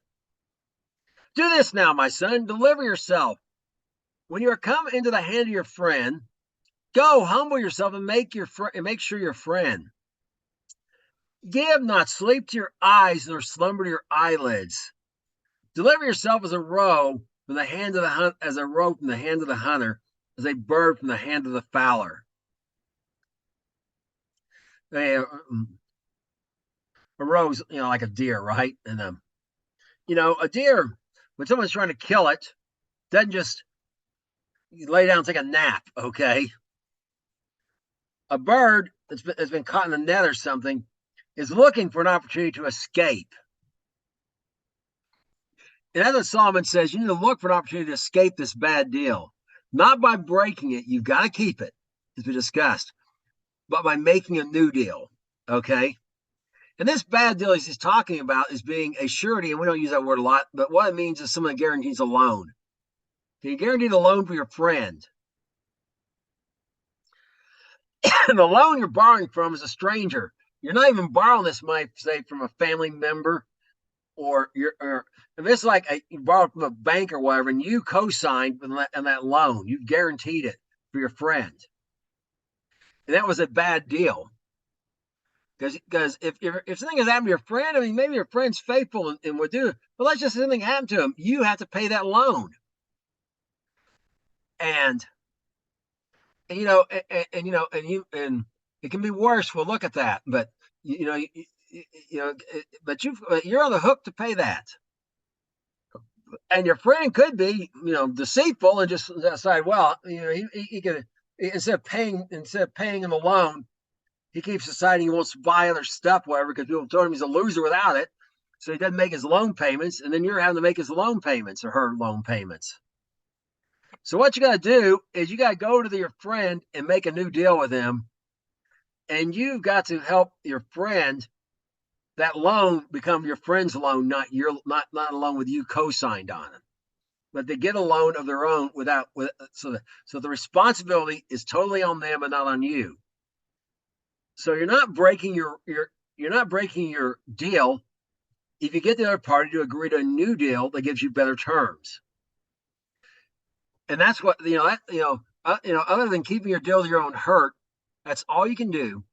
Do this now, my son, deliver yourself. When you are come into the hand of your friend, go, humble yourself and make sure your friend. Give not sleep to your eyes, nor slumber to your eyelids. Deliver yourself as a roe from the hand of the as a roe from the hand of the hunter, as a bird from the hand of the fowler. A roe's, like a deer, right? And a deer, when someone's trying to kill it, doesn't just lay down and take a nap, okay? A bird that's been caught in a net or something is looking for an opportunity to escape. And as Solomon says, you need to look for an opportunity to escape this bad deal. Not by breaking it, you've got to keep it, as we discussed, but by making a new deal, okay? And this bad deal he's talking about is being a surety, and we don't use that word a lot, but what it means is someone guarantees a loan. You guaranteed a loan for your friend. And the loan you're borrowing from is a stranger. You're not even borrowing this money, say, from a family member, or if it's like you borrowed from a bank or whatever, and you co-signed on that loan, you guaranteed it for your friend, and that was a bad deal. Because if something has happened to your friend, I mean, maybe your friend's faithful and would do it, but let's just say something happened to him, you have to pay that loan, and and it can be worse. We'll look at that, but but you're on the hook to pay that. And your friend could be, deceitful and just decide, well, he could, instead of paying him a loan, he keeps deciding he wants to buy other stuff, whatever, because people told him he's a loser without it. So he doesn't make his loan payments, and then you're having to make his loan payments or her loan payments. So what you got to do is you got to go to your friend and make a new deal with him, and you've got to help your friend, that loan become your friend's loan, not a loan with you co-signed on it, but they get a loan of their own so the responsibility is totally on them and not on you. So you're not breaking your deal if you get the other party to agree to a new deal that gives you better terms. And that's what other than keeping your deal to your own hurt, that's all you can do,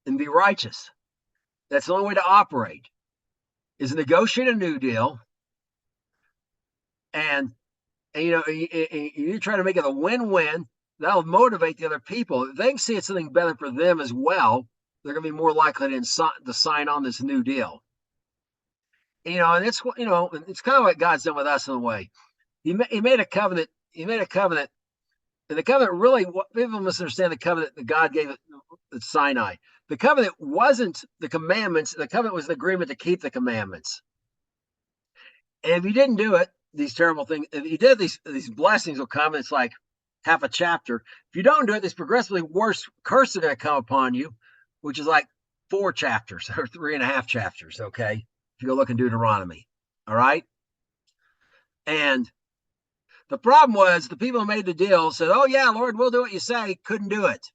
and be righteous. That's the only way to operate, is negotiate a new deal, and you try to make it a win-win. That'll motivate the other people. If they can see it's something better for them as well, they're going to be more likely to sign on this new deal. And it's it's kind of what God's done with us in a way. He made a covenant. He made a covenant, and the covenant really, people misunderstand the covenant that God gave at Sinai. The covenant wasn't the commandments. The covenant was the agreement to keep the commandments. And if you didn't do it, these terrible things, if you did, these blessings will come. It's like half a chapter. If you don't do it, these progressively worse curses are going to come upon you, which is like 4 chapters or 3.5 chapters. Okay. If you go look in Deuteronomy. All right. And the problem was the people who made the deal said, "Oh yeah, Lord, we'll do what you say." Couldn't do it.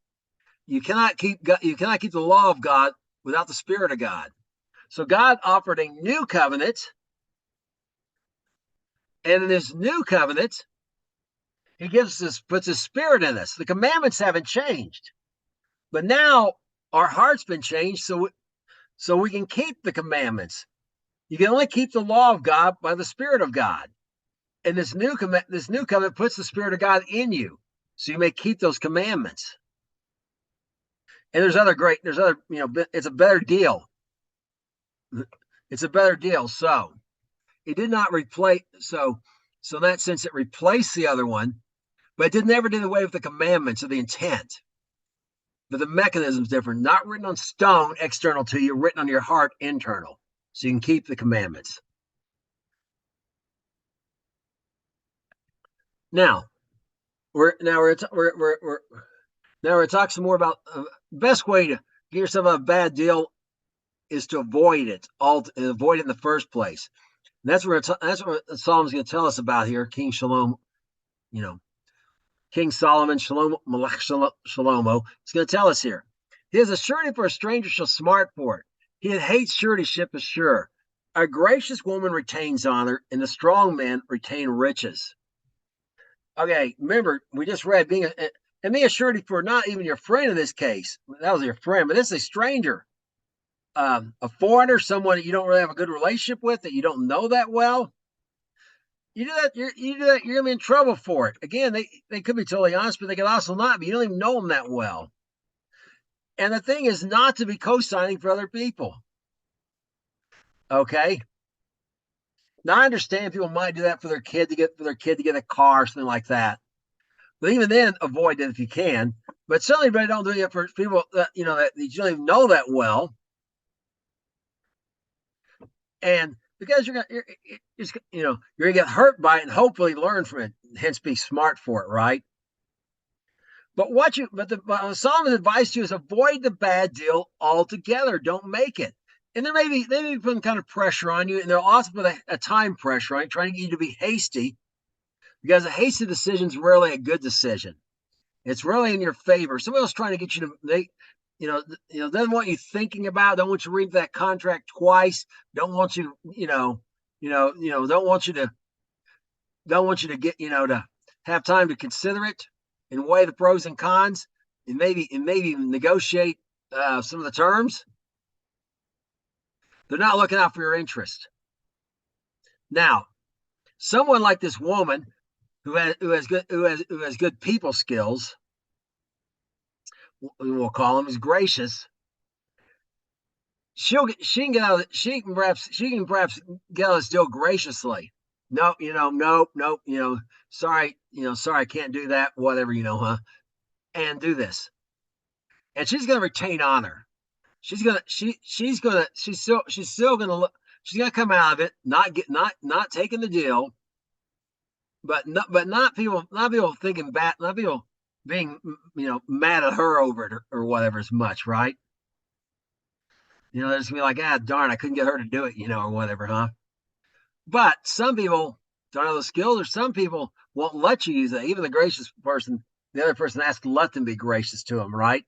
You cannot keep the law of God without the Spirit of God. So God offered a new covenant, and in this new covenant, he puts his spirit in us. The commandments haven't changed, but now our heart's been changed, so we can keep the commandments. You can only keep the law of God by the Spirit of God. And this new covenant puts the Spirit of God in you, so you may keep those commandments. And there's other, it's a better deal. It's a better deal. So it did not replace. So in that sense, it replaced the other one, but it never did away with the commandments or the intent. But the mechanism is different. Not written on stone, external to you, written on your heart, internal, so you can keep the commandments. Now, we're talk some more about best way to get yourself a bad deal is to avoid it in the first place. And that's what the Psalm's going to tell us about here. King Shalom, King Solomon, Shalom Malach Shalomo, is going to tell us here. He is a surety for a stranger shall smart for it. He that hates suretyship is sure. A gracious woman retains honor, and the strong man retain riches. Okay, remember, we just read being a surety for not even your friend in this case. That was your friend, but this is a stranger. A foreigner, someone that you don't really have a good relationship with, that you don't know that well. You do that, you're gonna be in trouble for it. Again, they could be totally honest, but they could also not be. You don't even know them that well. And the thing is not to be co-signing for other people. Okay. Now I understand people might do that for their kid to get a car or something like that. But even then, avoid it if you can. But certainly, don't do it for people that you don't even know that well. And because you're gonna get hurt by it and hopefully learn from it, hence be smart for it, right? But the Solomon's advice to you is avoid the bad deal altogether. Don't make it. And they may be putting kind of pressure on you, and they'll also put a time pressure on you, trying to get you to be hasty, because a hasty decision is rarely a good decision. It's really in your favor. Somebody else trying to get you to doesn't want you thinking about it, don't want you to read that contract twice, don't want you, don't want you to get, to have time to consider it and weigh the pros and cons and maybe negotiate some of the terms. They're not looking out for your interest. Now, someone like this woman who has good people skills, we'll call him, is gracious. She can perhaps get out of this deal graciously. No, sorry, I can't do that. Whatever, and do this. And she's going to retain honor. She's still gonna come out of it, not taking the deal, but not people thinking bad, not people being mad at her over it or whatever as much, right? They're just gonna be like, darn, I couldn't get her to do it, or whatever, huh? But some people don't have the skills, or some people won't let you use it. Even the gracious person, the other person has to let them be gracious to them, right?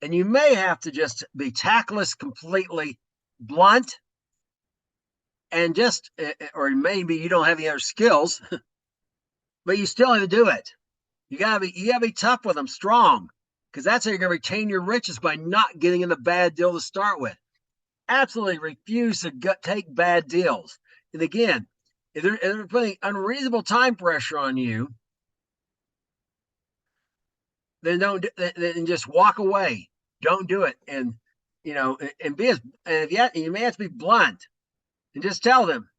And you may have to just be tactless, completely blunt, and or maybe you don't have any other skills, but you still have to do it. You gotta be tough with them, strong, because that's how you're gonna retain your riches, by not getting in a bad deal to start with. Absolutely refuse to take bad deals. And again, if they're putting unreasonable time pressure on you, then just walk away. Don't do it. And you may have to be blunt and just tell them,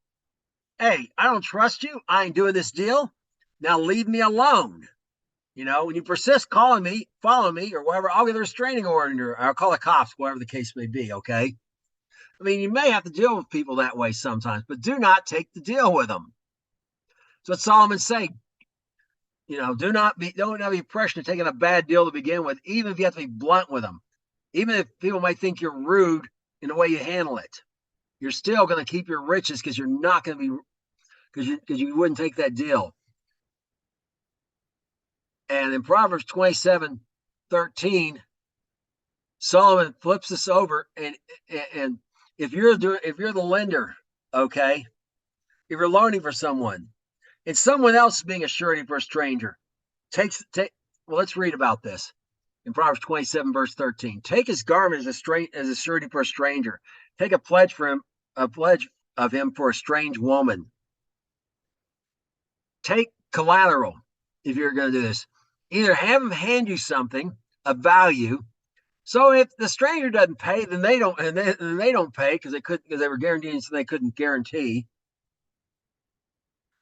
hey, I don't trust you. I ain't doing this deal. Now leave me alone. When you persist follow me or whatever, I'll get a restraining order, or I'll call the cops, whatever the case may be. Okay. I mean, you may have to deal with people that way sometimes, but do not take the deal with them. So what Solomon's saying, don't be pressured to taking a bad deal to begin with, even if you have to be blunt with them. Even if people might think you're rude in the way you handle it, you're still going to keep your riches, because you're not going to be, because you wouldn't take that deal. And in Proverbs 27:13, Solomon flips this over and if you're the lender, okay, if you're loaning for someone, and someone else is being a surety for a stranger, take well, let's read about this in Proverbs 27, verse 13. Take his garment as a surety for a stranger. Take a pledge of him for a strange woman. Take collateral if you're going to do this. Either have him hand you something of value. So if the stranger doesn't pay, then they don't, and they don't pay because they were guaranteeing something they couldn't guarantee.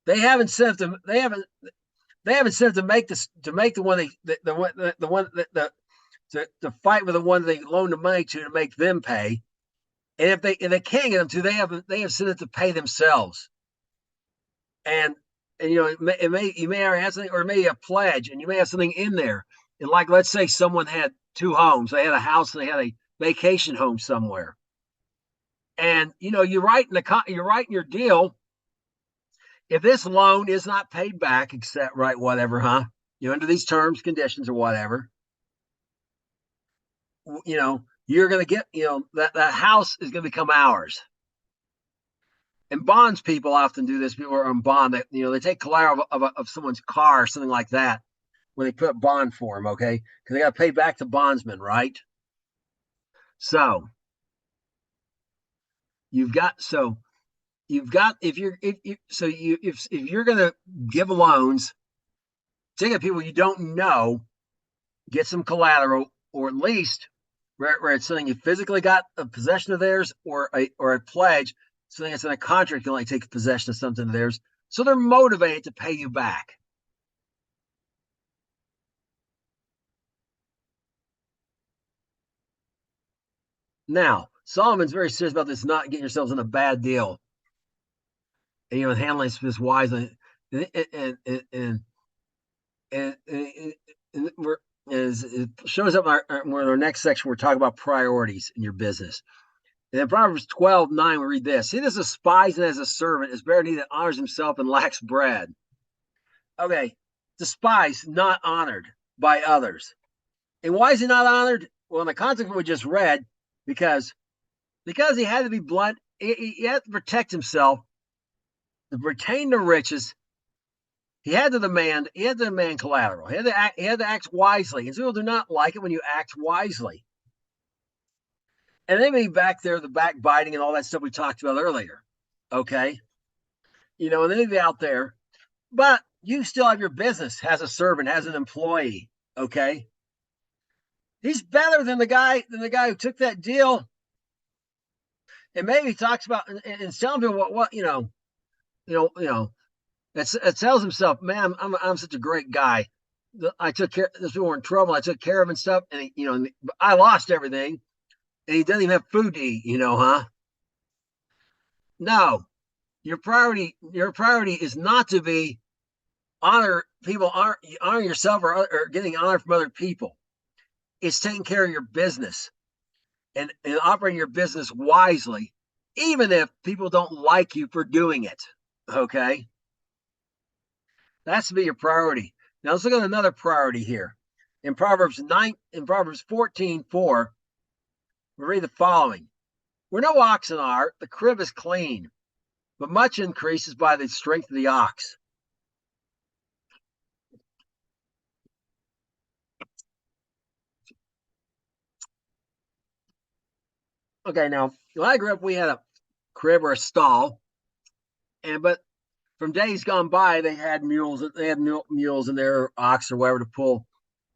They have incentive. They have incentive to make the one the one to fight with the one they loaned the money to make them pay. And if they can't get them to, they have incentive to pay themselves. And you know you may have something, or maybe a pledge, and you may have something in there. And like, let's say someone had two homes. They had a house and they had a vacation home somewhere. And you know you're writing your deal. If this loan is not paid back, except right whatever, huh? You know, under these terms, conditions, or whatever, you know, you're going to get, you know, that house is going to become ours. And bonds people often do this. People are on bond. They take collateral of someone's car or something like that when they put bond for them, okay? Because they got to pay back the bondsman, right? So you've got so you've got if you're if you so you if you're going to give loans, take it people you don't know, get some collateral, or at least where it's something you physically got a possession of theirs, or a pledge, something that's in a contract, you only take possession of something of theirs, so they're motivated to pay you back. Now, Solomon's very serious about this, not getting yourselves in a bad deal, and you know, handling this wisely, and and and and, and we're as it shows up in our next section, we're talking about priorities in your business. And in Proverbs 12:9, we read this: he that is despised and as a servant is better than he that honors himself and lacks bread. Okay, despised, not honored by others. And why is he not honored? Well, in the context we just read, because he had to be blunt, he had to protect himself, to retain the riches. He had to demand collateral. He had to act wisely. And people do not like it when you act wisely. And they may be back there, the backbiting and all that stuff we talked about earlier. Okay. You know, and they may be out there, but you still have your business, has a servant, has an employee. Okay. He's better than the guy who took that deal. And maybe he talks about and telling people what it tells himself, man, I'm such a great guy. I took care. Those people were in trouble. I took care of him and stuff, and I lost everything, and he doesn't even have food to eat. You know, huh? No, your priority is not to be honor yourself, or getting honor from other people. It's taking care of your business and operating your business wisely, even if people don't like you for doing it. Okay, that's to be your priority. Now let's look at another priority here. In Proverbs 14:4, we read the following: where no oxen are, the crib is clean, but much increases by the strength of the ox. Okay, now when I grew up, we had a crib or a stall, but from days gone by, they had mules. They had mules in there, or ox, or whatever, to pull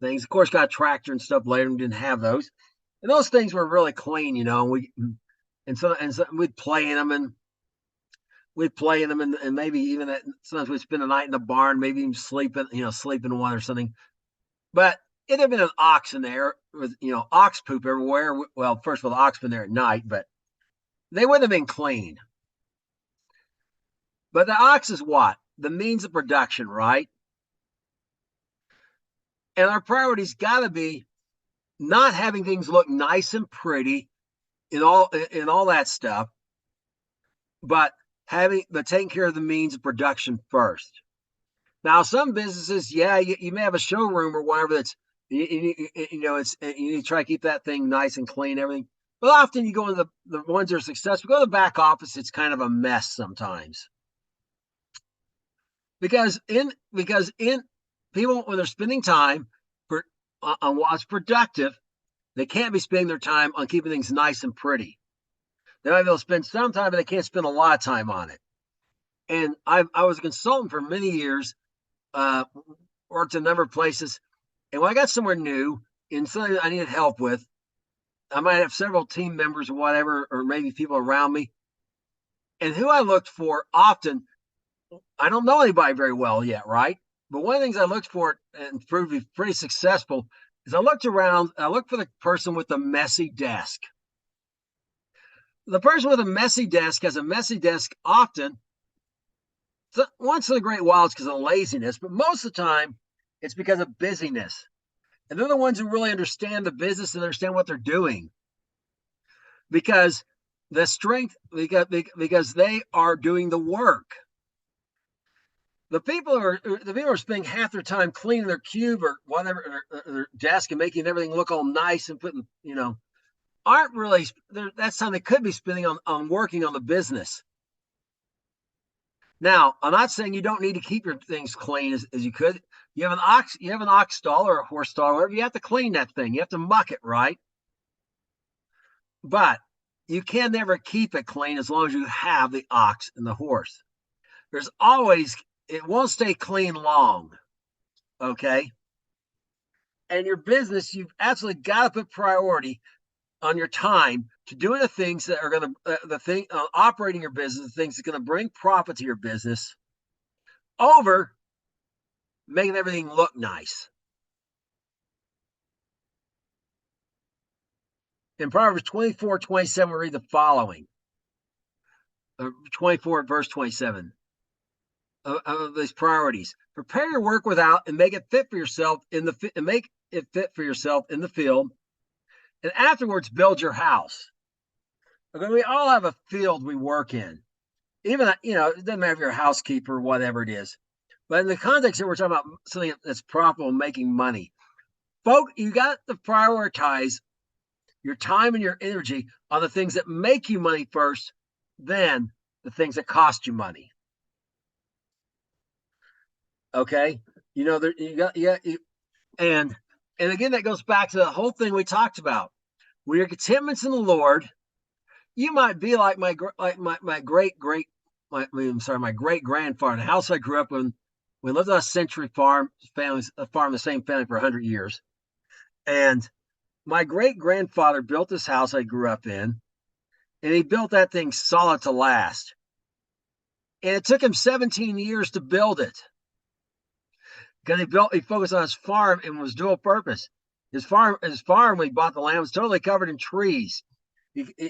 things. Of course, got a tractor and stuff later, and didn't have those. And those things were really clean, you know. And so we'd play in them, and maybe even sometimes we'd spend the night in the barn, maybe even sleep in one or something. But it had been an ox in there with ox poop everywhere. Well, first of all, the ox been there at night, but they wouldn't have been clean. But the ox is what? The means of production, right? And our priority's got to be not having things look nice and pretty in all that stuff, but taking care of the means of production first. Now, some businesses, yeah, you may have a showroom or whatever that's you need to try to keep that thing nice and clean, everything. But often you go in the ones that are successful, go to the back office, it's kind of a mess sometimes. Because in people when they're spending time for on what's productive, they can't be spending their time on keeping things nice and pretty. They might be able to spend some time, but they can't spend a lot of time on it. And I was a consultant for many years, uh, worked a number of places. And when I got somewhere new in something I needed help with, I might have several team members or whatever, or maybe people around me. And who I looked for often, I don't know anybody very well yet, right? But one of the things I looked for and proved to be pretty successful is I looked around, I looked for the person with the messy desk. The person with a messy desk has a messy desk often. So once in a great while, it's because of laziness, but most of the time, it's because of busyness. And they're the ones who really understand the business and understand what they're doing because the strength, because they are doing the work. The people are spending half their time cleaning their cube or whatever their desk and making everything look all nice and putting aren't really that's time they could be spending on working on the business. Now, I'm not saying you don't need to keep your things clean as you could. You have an ox stall or a horse stall, or whatever. You have to clean that thing. You have to muck it, right? But you can never keep it clean as long as you have the ox and the horse. There's always it won't stay clean long. Okay. And your business, you've absolutely got to put priority on your time to doing the things that are going to the thing operating your business, the things that are going to bring profit to your business over making everything look nice. In Proverbs 24:27, we read the following 24 verse 27 of these priorities. Prepare your work without and make it fit for yourself and make it fit for yourself in the field, and afterwards build your house. Okay, we all have a field we work in. Even it doesn't matter if you're a housekeeper or whatever it is. But in the context that we're talking about something that's profitable, making money, folks, you got to prioritize your time and your energy on the things that make you money first, then the things that cost you money. Okay, there you got and again that goes back to the whole thing we talked about. When your contentment's in the Lord, you might be like my great grandfather. The house I grew up in, we lived on a century farm, the same family for 100 years, and my great grandfather built this house I grew up in, and he built that thing solid to last. And it took him 17 years to build it because he focused on his farm and was dual purpose. His farm when he bought the land was totally covered in trees.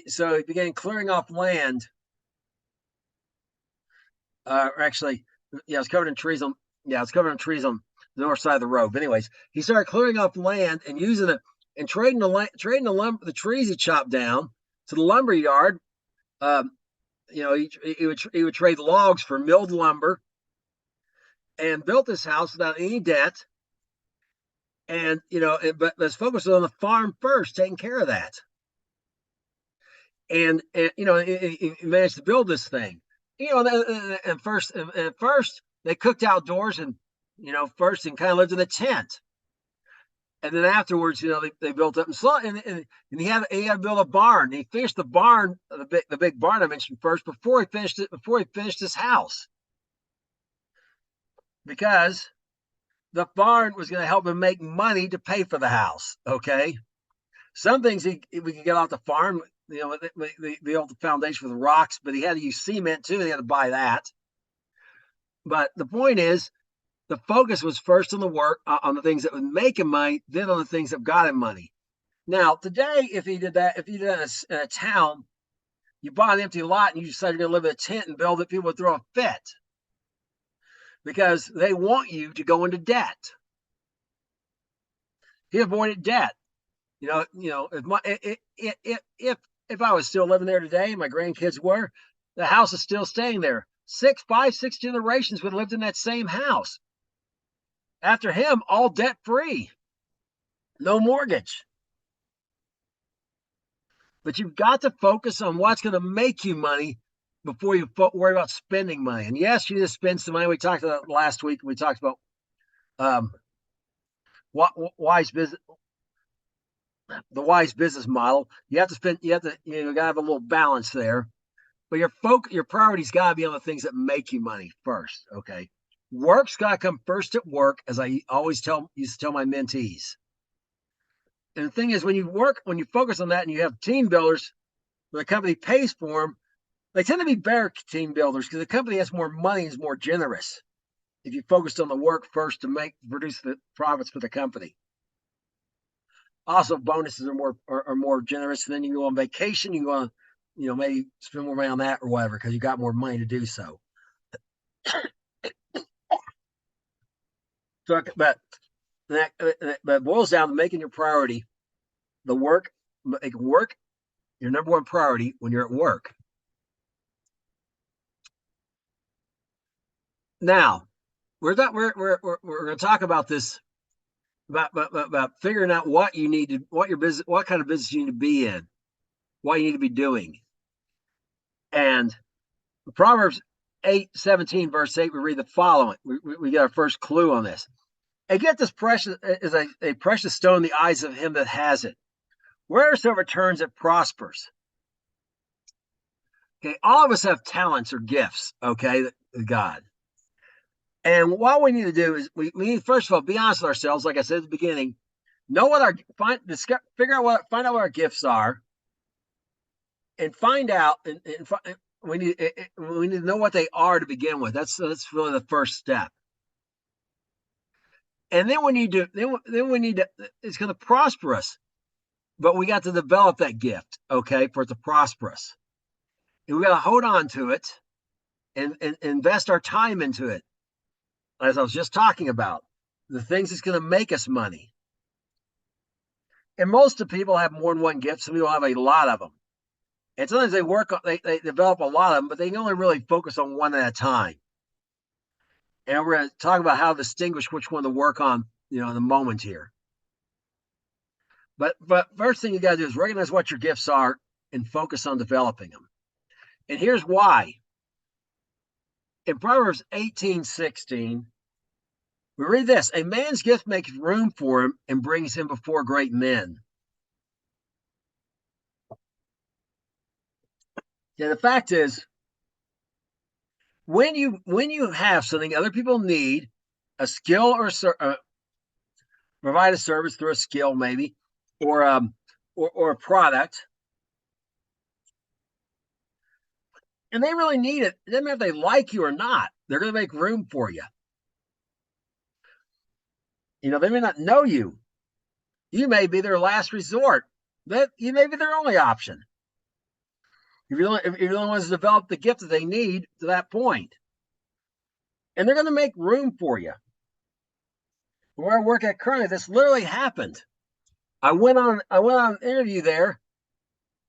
So he began clearing off land. Actually, yeah, it's covered in trees on. Yeah, it's covered in trees on the north side of the road. But anyways, he started clearing off land and using it and trading the trees he chopped down to the lumber yard. He would trade logs for milled lumber, and built this house without any debt. And but let's focus on the farm first, taking care of that. And he managed to build this thing. And first they cooked outdoors and first and kind of lived in a tent. And then afterwards, they built up and he had to build a barn. He finished the barn, the big barn I mentioned first, before he finished his house, because the barn was going to help him make money to pay for the house. Okay, some things we could get off the farm, they built the foundation with rocks, but he had to use cement too. He had to buy that. But the point is, the focus was first on the work, on the things that would make him money, then on the things that got him money. Now, today, if you did that in a town, you bought an empty lot and you decided you're going to live in a tent and build it, people would throw a fit because they want you to go into debt. He avoided debt. If I was still living there today, my grandkids were, the house is still staying there. 6 generations would have lived in that same house. After him, all debt free, no mortgage. But you've got to focus on what's going to make you money before you worry about spending money. And yes, you need to spend some money. We talked about last week. We talked about um, wise business, the wise business model. You have to spend. You have to. You got to have a little balance there. But your priorities got to be on the things that make you money first. Okay, work's got to come first at work, as I used to tell my mentees. And the thing is, when you focus on that, and you have team builders, when the company pays for them, they tend to be better team builders because the company has more money and is more generous. If you focused on the work first to produce the profits for the company. Also, bonuses are more generous. And then you go on vacation, you go on, maybe spend more money on that or whatever because you got more money to do so. But it boils down to making your priority the work. Make work your number one priority when you're at work. Now, we're going to talk about this about figuring out what you need to, what kind of business you need to be in, what you need to be doing. And Proverbs 8:17, verse 8, we read the following. We get our first clue on this. A gift is precious is a precious stone in the eyes of him that has it. Wheresoever turns, it prospers. Okay, all of us have talents or gifts, okay, God. And what we need to do is we need, first of all, be honest with ourselves, like I said at the beginning, find out what our gifts are, and find out, we need to know what they are to begin with. That's really the first step. And then we need to it's going to prosper us, but we got to develop that gift, okay, for it to prosper us. And we got to hold on to it and invest our time into it. As I was just talking about, the things that's going to make us money. And most of the people have more than one gift. Some people have a lot of them. And sometimes they develop a lot of them, but they can only really focus on one at a time. And we're going to talk about how to distinguish which one to work on, in a moment here. But first thing you got to do is recognize what your gifts are and focus on developing them. And here's why. In Proverbs 18:16, we read this: a man's gift makes room for him and brings him before great men. Yeah, the fact is, when you have something other people need, a skill or provide a service through a skill maybe, or a product, and they really need it. It doesn't matter if they like you or not. They're going to make room for you. They may not know you. You may be their last resort. You may be their only option. If you're the only ones to develop the gift that they need to that point. And they're going to make room for you. Where I work at currently, this literally happened. I went on an interview there.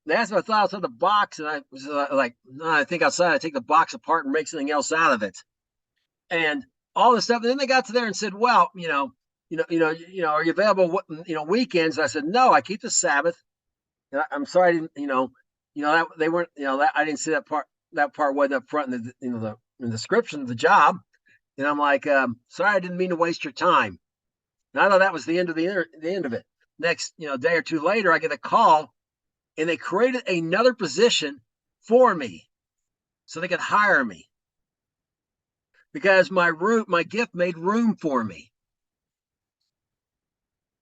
They asked me if I thought outside the box, and I was like, no, I think outside. I take the box apart and make something else out of it. And all this stuff. And then they got to there and said, well, are you available, weekends? And I said, no, I keep the Sabbath. And I'm sorry, I didn't, that they weren't, that I didn't see that part. That part wasn't up front in the description of the job. And I'm like, sorry, I didn't mean to waste your time. And I thought that was the end of the end of it. Next, day or two later, I get a call, and they created another position for me, so they could hire me because my gift made room for me.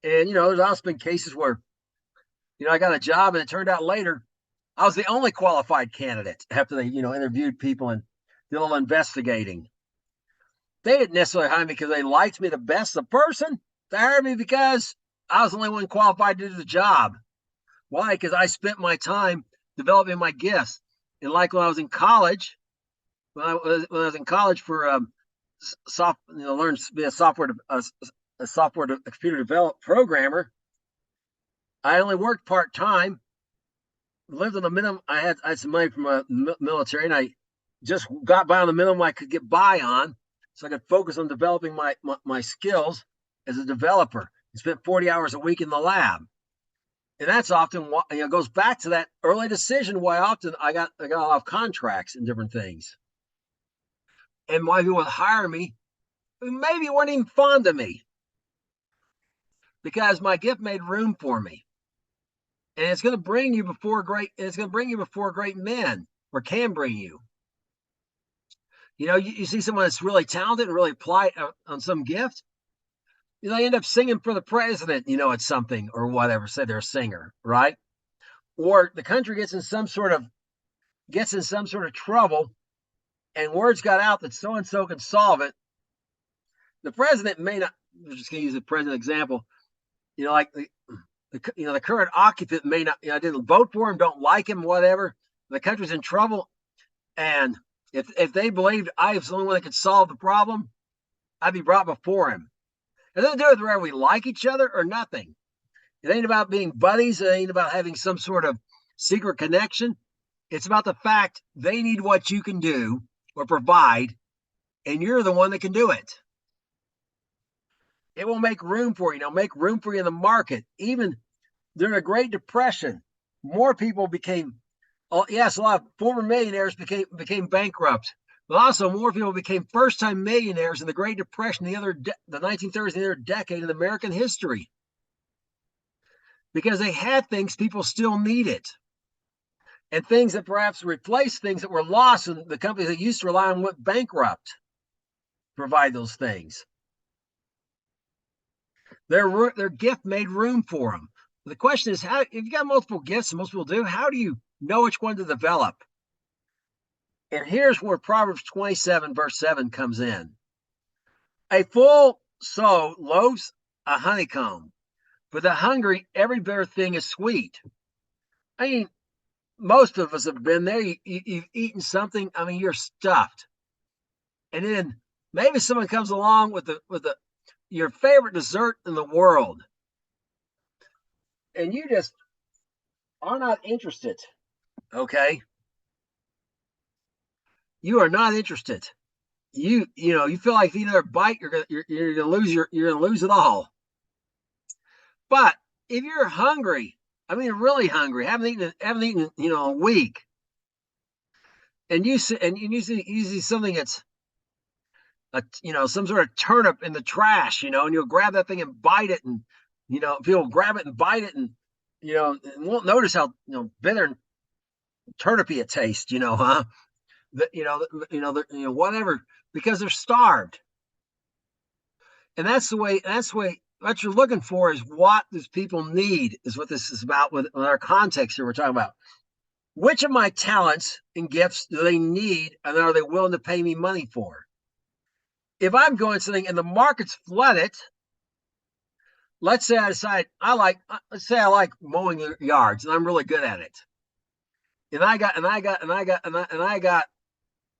And there's also been cases where, I got a job, and it turned out later I was the only qualified candidate after they, interviewed people and did a little investigating. They didn't necessarily hire me because they liked me the best, the person. They hired me because I was the only one qualified to do the job. Why? Because I spent my time developing my gifts. And like when I was in college, for learn to be a computer develop programmer, I only worked part time, lived on a minimum. I had some money from the military, and I just got by on the minimum I could get by on, so I could focus on developing my skills as a developer. I spent 40 hours a week in the lab. And that's often what goes back to that early decision why often I got off contracts and different things, and why people would hire me who maybe weren't even fond of me because my gift made room for me, and it's going to bring you before great. It's going to bring you before great men, or can bring you. You see someone that's really talented and really apply on some gift. They end up singing for the president, at something or whatever. Say they're a singer, right? Or the country gets in some sort of trouble, and words got out that so and so can solve it. The president may not. I'm just going to use the president example. Like the current occupant may not. Didn't vote for him, don't like him, whatever. The country's in trouble, and if they believed I was the only one that could solve the problem, I'd be brought before him. It doesn't do with whether we like each other or nothing. It ain't about being buddies. It ain't about having some sort of secret connection. It's about the fact they need what you can do or provide, and you're the one that can do it. It will make room for you. Make room for you in the market. Even during the Great Depression, more people became, yes, a lot of former millionaires became bankrupt. But also, more people became first-time millionaires in the Great Depression, the 1930s, the other decade in American history, because they had things people still needed, and things that perhaps replaced things that were lost, and the companies that used to rely on went bankrupt. Provide those things. Their gift made room for them. The question is, how if you got multiple gifts, and most people do, how do you know which one to develop? And here's where Proverbs 27, verse 7 comes in. A full soul loathes a honeycomb, but the hungry, every bitter thing is sweet. I mean, most of us have been there. You've eaten something. I mean, you're stuffed. And then maybe someone comes along with your favorite dessert in the world, and you just are not interested. Okay, you are not interested. You feel like if you eat another bite, you're gonna lose it all. But if you're hungry, I mean really hungry, haven't eaten a week, and you see something that's some sort of turnip in the trash, and you'll grab that thing and bite it, and people grab it and bite it, and and won't notice how bitter and turnipy it tastes, huh? Whatever, because they're starved. And that's the way what you're looking for is what these people need, is what this is about with our context here. We're talking about which of my talents and gifts do they need, and are they willing to pay me money for? If I'm going something and the market's flooded, let's say I decide let's say I like mowing yards and I'm really good at it. And I got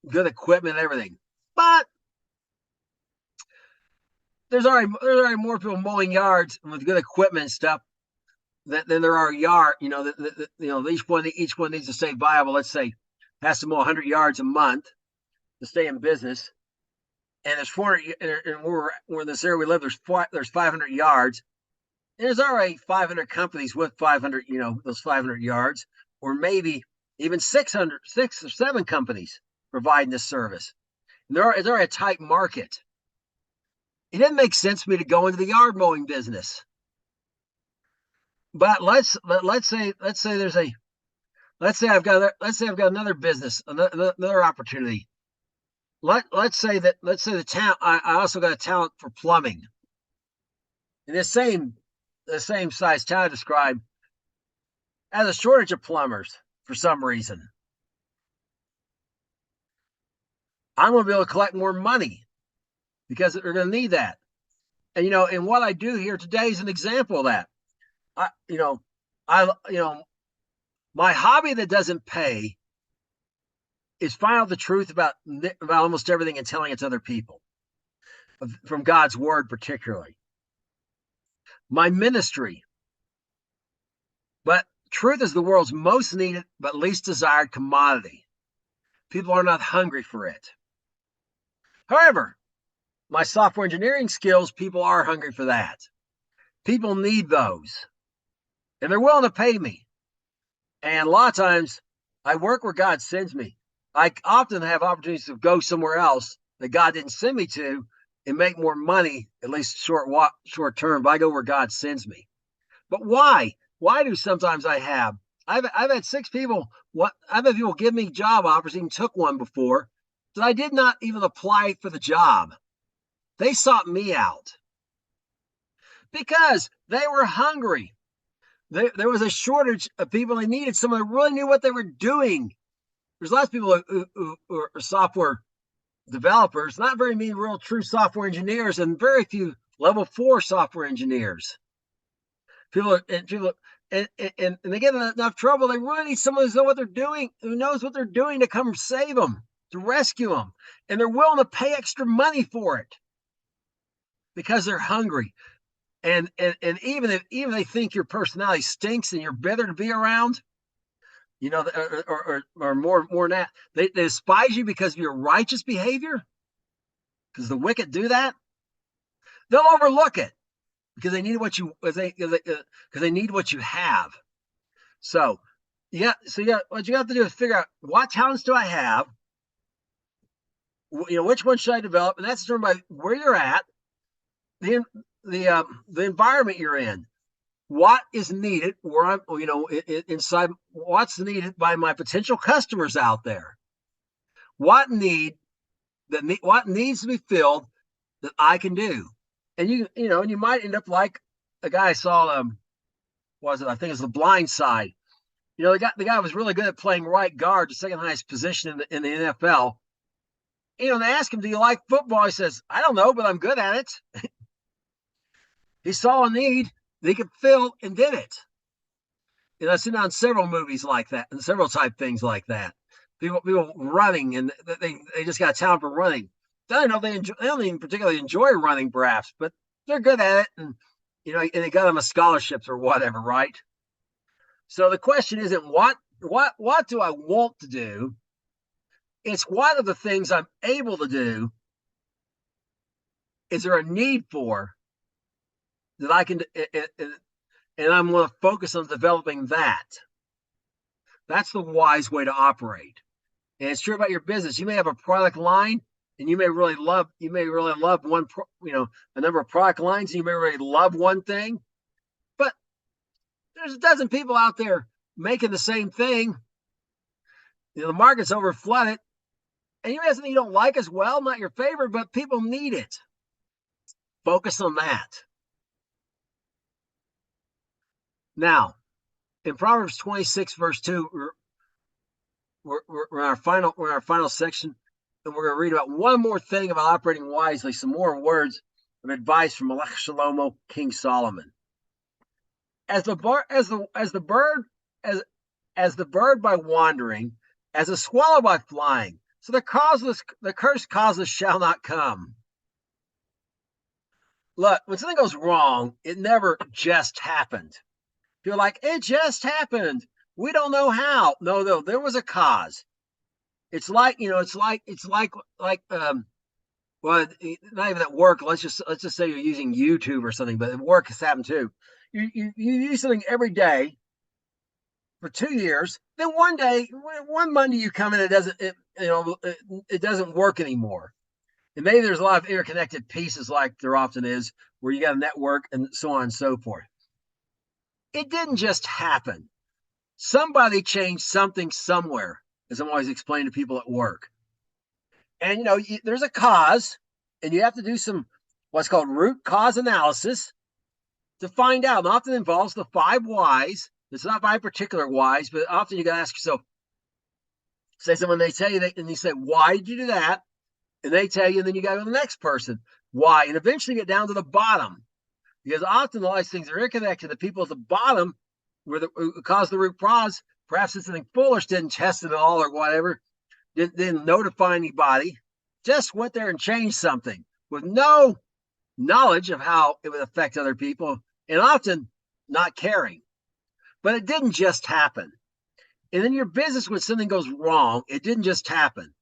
good equipment and everything. But there's already more people mowing yards with good equipment and stuff than there are yard. Each one needs to stay viable. Let's say has to mow 100 yards a month to stay in business. And there's 400, and we're in this area we live. There's 500 yards. And there's already 500 companies with 500, those 500 yards, or maybe even 6 or 7 companies providing this service. And it's already a tight market. It didn't make sense for me to go into the yard mowing business. But let's say I've got another business, another opportunity. Let's say the town. I also got a talent for plumbing. In the same size town I described has a shortage of plumbers for some reason. I'm going to be able to collect more money because they're going to need that. And and what I do here today is an example of that. My hobby that doesn't pay is finding out the truth about almost everything and telling it to other people, from God's word particularly. My ministry, but truth is the world's most needed but least desired commodity. People are not hungry for it. However, my software engineering skills, people are hungry for that. People need those. and they're willing to pay me. And a lot of times I work where God sends me. I often have opportunities to go somewhere else that God didn't send me to and make more money, at least short term, if I go where God sends me. But why? Why do sometimes I have? I've had six people. I've had people give me job offers, even took one before, that I did not even apply for the job. They sought me out because they were hungry. There was a shortage of people. They needed someone that really knew what they were doing. There's lots of people who are software developers, not very many real true software engineers, and very few level 4 software engineers. People and they get in enough trouble. They really need someone who knows what they're doing, who knows what they're doing to come save them, to rescue them, and they're willing to pay extra money for it because they're hungry. And even they think your personality stinks and you're better to be around, or more than that, they despise you because of your righteous behavior, because the wicked do that. They'll overlook it because they need what they need what you have. So what you have to do is figure out what talents do I have, which one should I develop, and that's determined by where you're at, the environment you're in, what is needed, where I'm, inside, what's needed by my potential customers out there, what needs to be filled that I can do, and you might end up like a guy I saw. Was it? I think it's The Blind Side. The guy was really good at playing right guard, the second highest position in the NFL. They ask him, "Do you like football?" He says, "I don't know, but I'm good at it." He saw a need that he could fill and did it. I've seen on several movies like that and several type things like that. People running, and they just got a talent for running. I don't know they don't even particularly enjoy running, perhaps, but they're good at it, and they got them a scholarships or whatever, right? So the question isn't what do I want to do? It's what are the things I'm able to do? Is there a need for that I can, and I'm going to focus on developing that. That's the wise way to operate. And it's true about your business. You may have a product line, and you may really love one, a number of product lines, and you may really love one thing, but there's a dozen people out there making the same thing. The market's over flooded, and you have something you don't like as well, not your favorite, but people need it. Focus on that. Now, in Proverbs 26, verse 2, we're in our final section, and we're going to read about one more thing about operating wisely, some more words of advice from Melech Shlomo, King Solomon. As the bird by wandering, as a swallow by flying, so the curse causeless shall not come. Look, when something goes wrong, it never just happened. You're like, it just happened. We don't know how. No, there was a cause. It's like, well, not even at work. Let's just say you're using YouTube or something, but at work has happened too. You use something every day for 2 years, then one Monday you come in, it doesn't work anymore. And maybe there's a lot of interconnected pieces, like there often is, where you got a network and so on and so forth. It didn't just happen. Somebody changed something somewhere, as I'm always explaining to people at work. And there's a cause, and you have to do some what's called root cause analysis to find out. And often involves the 5 whys. It's not 5 particular whys, but often you got to ask yourself. Say someone, they tell you that, and you say, "Why did you do that?" And they tell you, and then you got to go to the next person, why, and eventually get down to the bottom, because often a lot of things are interconnected. The people at the bottom, who caused the root cause, perhaps it's something foolish, didn't test it at all or whatever, didn't notify anybody, just went there and changed something with no knowledge of how it would affect other people, and often not caring. But it didn't just happen. And in your business, when something goes wrong, it didn't just happen.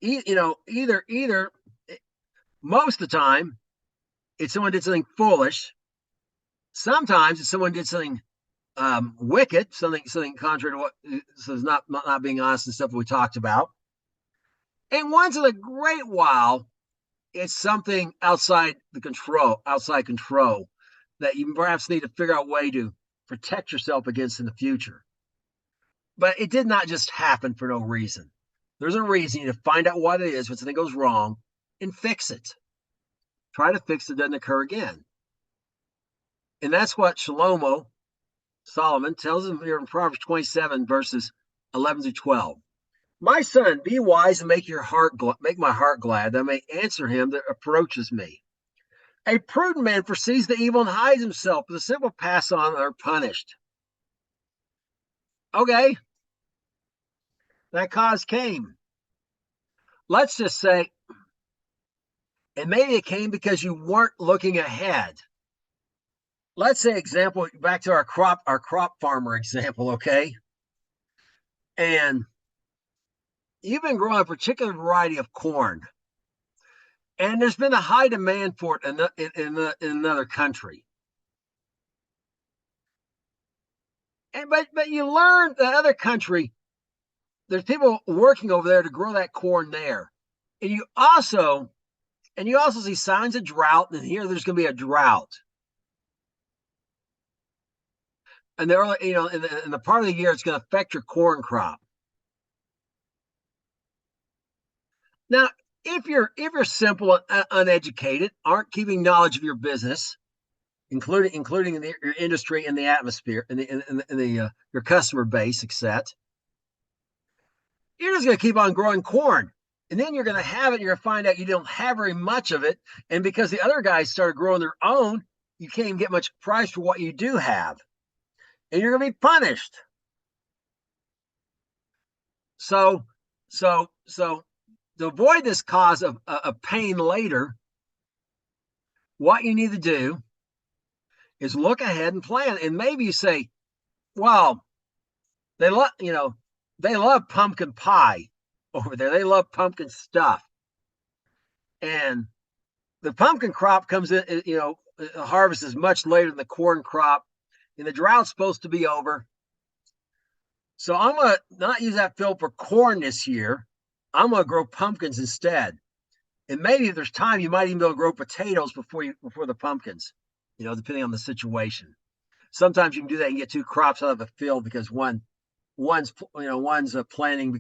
Either most of the time, it's someone did something foolish. Sometimes it's someone did something wicked, something contrary to what says not being honest and stuff we talked about. And once in a great while, it's something outside control that you perhaps need to figure out a way to protect yourself against in the future. But it did not just happen for no reason. There's a reason. You need to find out what it is when something goes wrong and fix it. Try to fix it, doesn't occur again. And that's what Solomon tells him here in Proverbs 27, verses 11 to 12. My son, be wise and make my heart glad, that I may answer him that approaches me. A prudent man foresees the evil and hides himself, but the simple pass on and are punished. Okay, that cause came. Let's just say, and maybe it came because you weren't looking ahead. Let's say, example, back to our crop farmer example, okay? And you've been growing a particular variety of corn, and there's been a high demand for it in another country. But you learn that other country, there's people working over there to grow that corn there, and you also see signs of drought, and here there's going to be a drought. And they're, in the part of the year, it's going to affect your corn crop. Now, if you're simple and uneducated, aren't keeping knowledge of your business, including in your industry and the atmosphere and your customer base, etc., you're just going to keep on growing corn. And then you're going to have it, and you're going to find out you don't have very much of it. And because the other guys started growing their own, you can't even get much price for what you do have. And you're going to be punished. So to avoid this cause of pain later, what you need to do is look ahead and plan. And maybe you say, well, they love pumpkin pie over there. They love pumpkin stuff. And the pumpkin crop comes in, harvest is much later than the corn crop, and the drought's supposed to be over. So I'm going to not use that field for corn this year. I'm going to grow pumpkins instead. And maybe if there's time, you might even be able to grow potatoes before the pumpkins, depending on the situation. Sometimes you can do that and get two crops out of a field because one's planting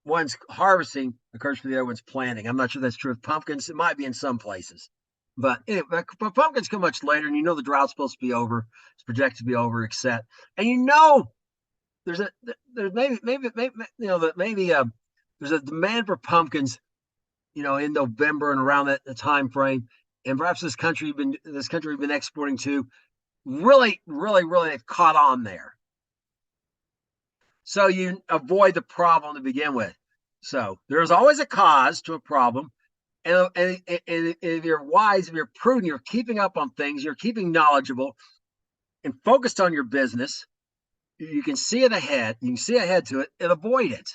one's harvesting occurs for the other one's planting. I'm not sure that's true with pumpkins. It might be in some places. But anyway, but pumpkins come much later, and the drought's supposed to be over. It's projected to be over, etc. And there's maybe there's a demand for pumpkins, in November and around that time frame. And perhaps this country we've been exporting to really have caught on there. So you avoid the problem to begin with. So there's always a cause to a problem. And if you're wise, if you're prudent, you're keeping up on things, you're keeping knowledgeable and focused on your business, you can see it ahead, you can see ahead to it and avoid it.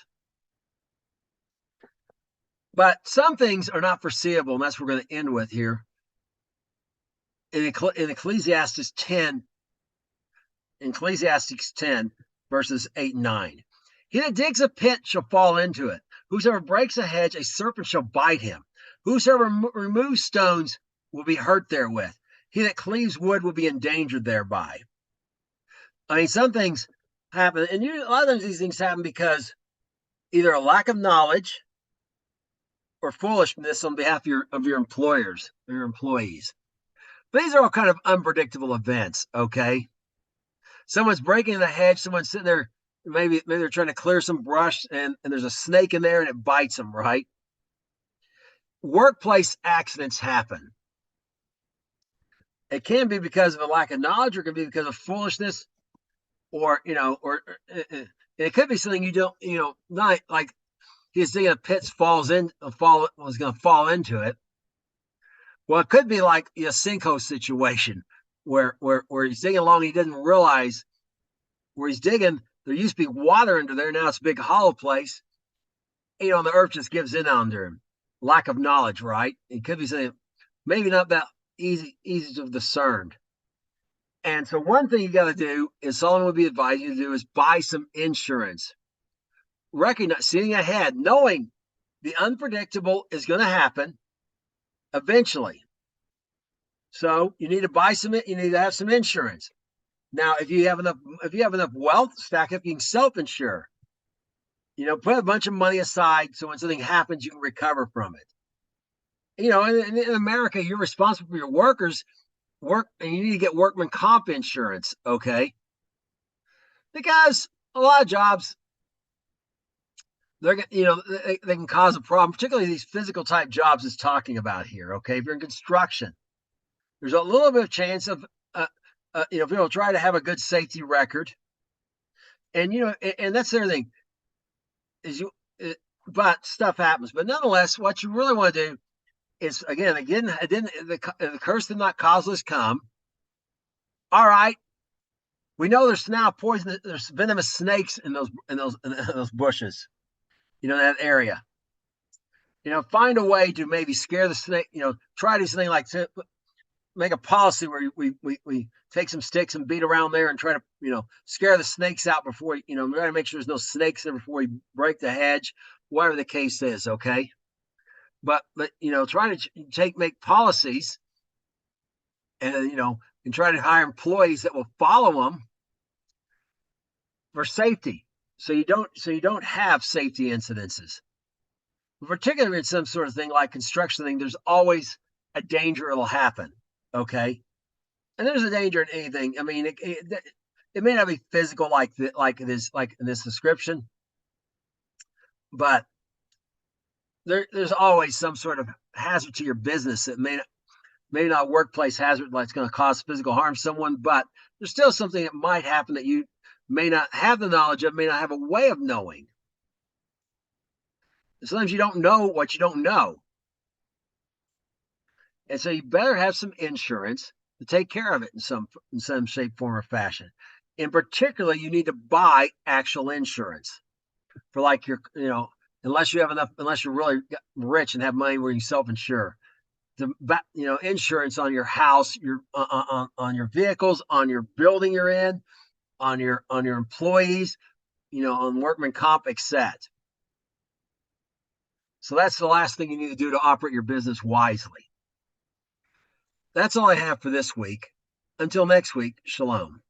But some things are not foreseeable, and that's what we're going to end with here. In Ecclesiastes 10, verses 8 and 9. He that digs a pit shall fall into it. Whosoever breaks a hedge, a serpent shall bite him. Whosoever removes stones will be hurt therewith. He that cleaves wood will be endangered thereby. I mean, some things happen, and a lot of times these things happen because either a lack of knowledge or foolishness on behalf of your employers or your employees. But these are all kind of unpredictable events, okay? Someone's breaking the hedge, someone's sitting there, maybe they're trying to clear some brush, and there's a snake in there and it bites them, right? Workplace accidents happen. It can be because of a lack of knowledge, or it can be because of foolishness, or it could be something you don't, not like he's thinking a pit was going to fall into it. Well, it could be like a sinkhole situation where he's digging along, he didn't realize where he's digging, there used to be water under there, now it's a big hollow place. And the earth just gives in under him. Lack of knowledge, right? It could be something maybe not that easy to discern. And so one thing you got to do is someone would be advising you to do is buy some insurance. Recognize, seeing ahead, knowing the unpredictable is going to happen eventually. So you need to buy some. You need to have some insurance. Now, if you have enough wealth, stack up. You can self-insure. Put a bunch of money aside so when something happens, you can recover from it. In America, you're responsible for your workers work, and you need to get workman comp insurance. Okay, because a lot of jobs they can cause a problem, particularly these physical type jobs it's talking about here. Okay, if you're in construction, there's a little bit of chance of people try to have a good safety record, and that's the other thing is but stuff happens. But nonetheless, what you really want to do is again, the curse did not causeless come. All right, we know there's now poison, there's venomous snakes in those bushes, that area. Find a way to maybe scare the snake. Try to do something like make a policy where we take some sticks and beat around there and try to scare the snakes out before we try to make sure there's no snakes there before we break the hedge, whatever the case is. Okay, but try to make policies and and try to hire employees that will follow them for safety, so you don't have safety incidences. Particularly in some sort of thing like construction thing, there's always a danger it'll happen. Okay, and there's a danger in anything. I mean, it may not be physical like in this description, but there's always some sort of hazard to your business that may not workplace hazard that's going to cause physical harm to someone, but there's still something that might happen that you may not have the knowledge of, may not have a way of knowing. Sometimes you don't know what you don't know. And so you better have some insurance to take care of it in some shape, form, or fashion. In particular, you need to buy actual insurance for like unless you have enough, unless you're really rich and have money where you self-insure. Insurance on your house, on your vehicles, on your building you're in, on your employees, on workman comp, etc. So that's the last thing you need to do to operate your business wisely. That's all I have for this week. Until next week, shalom.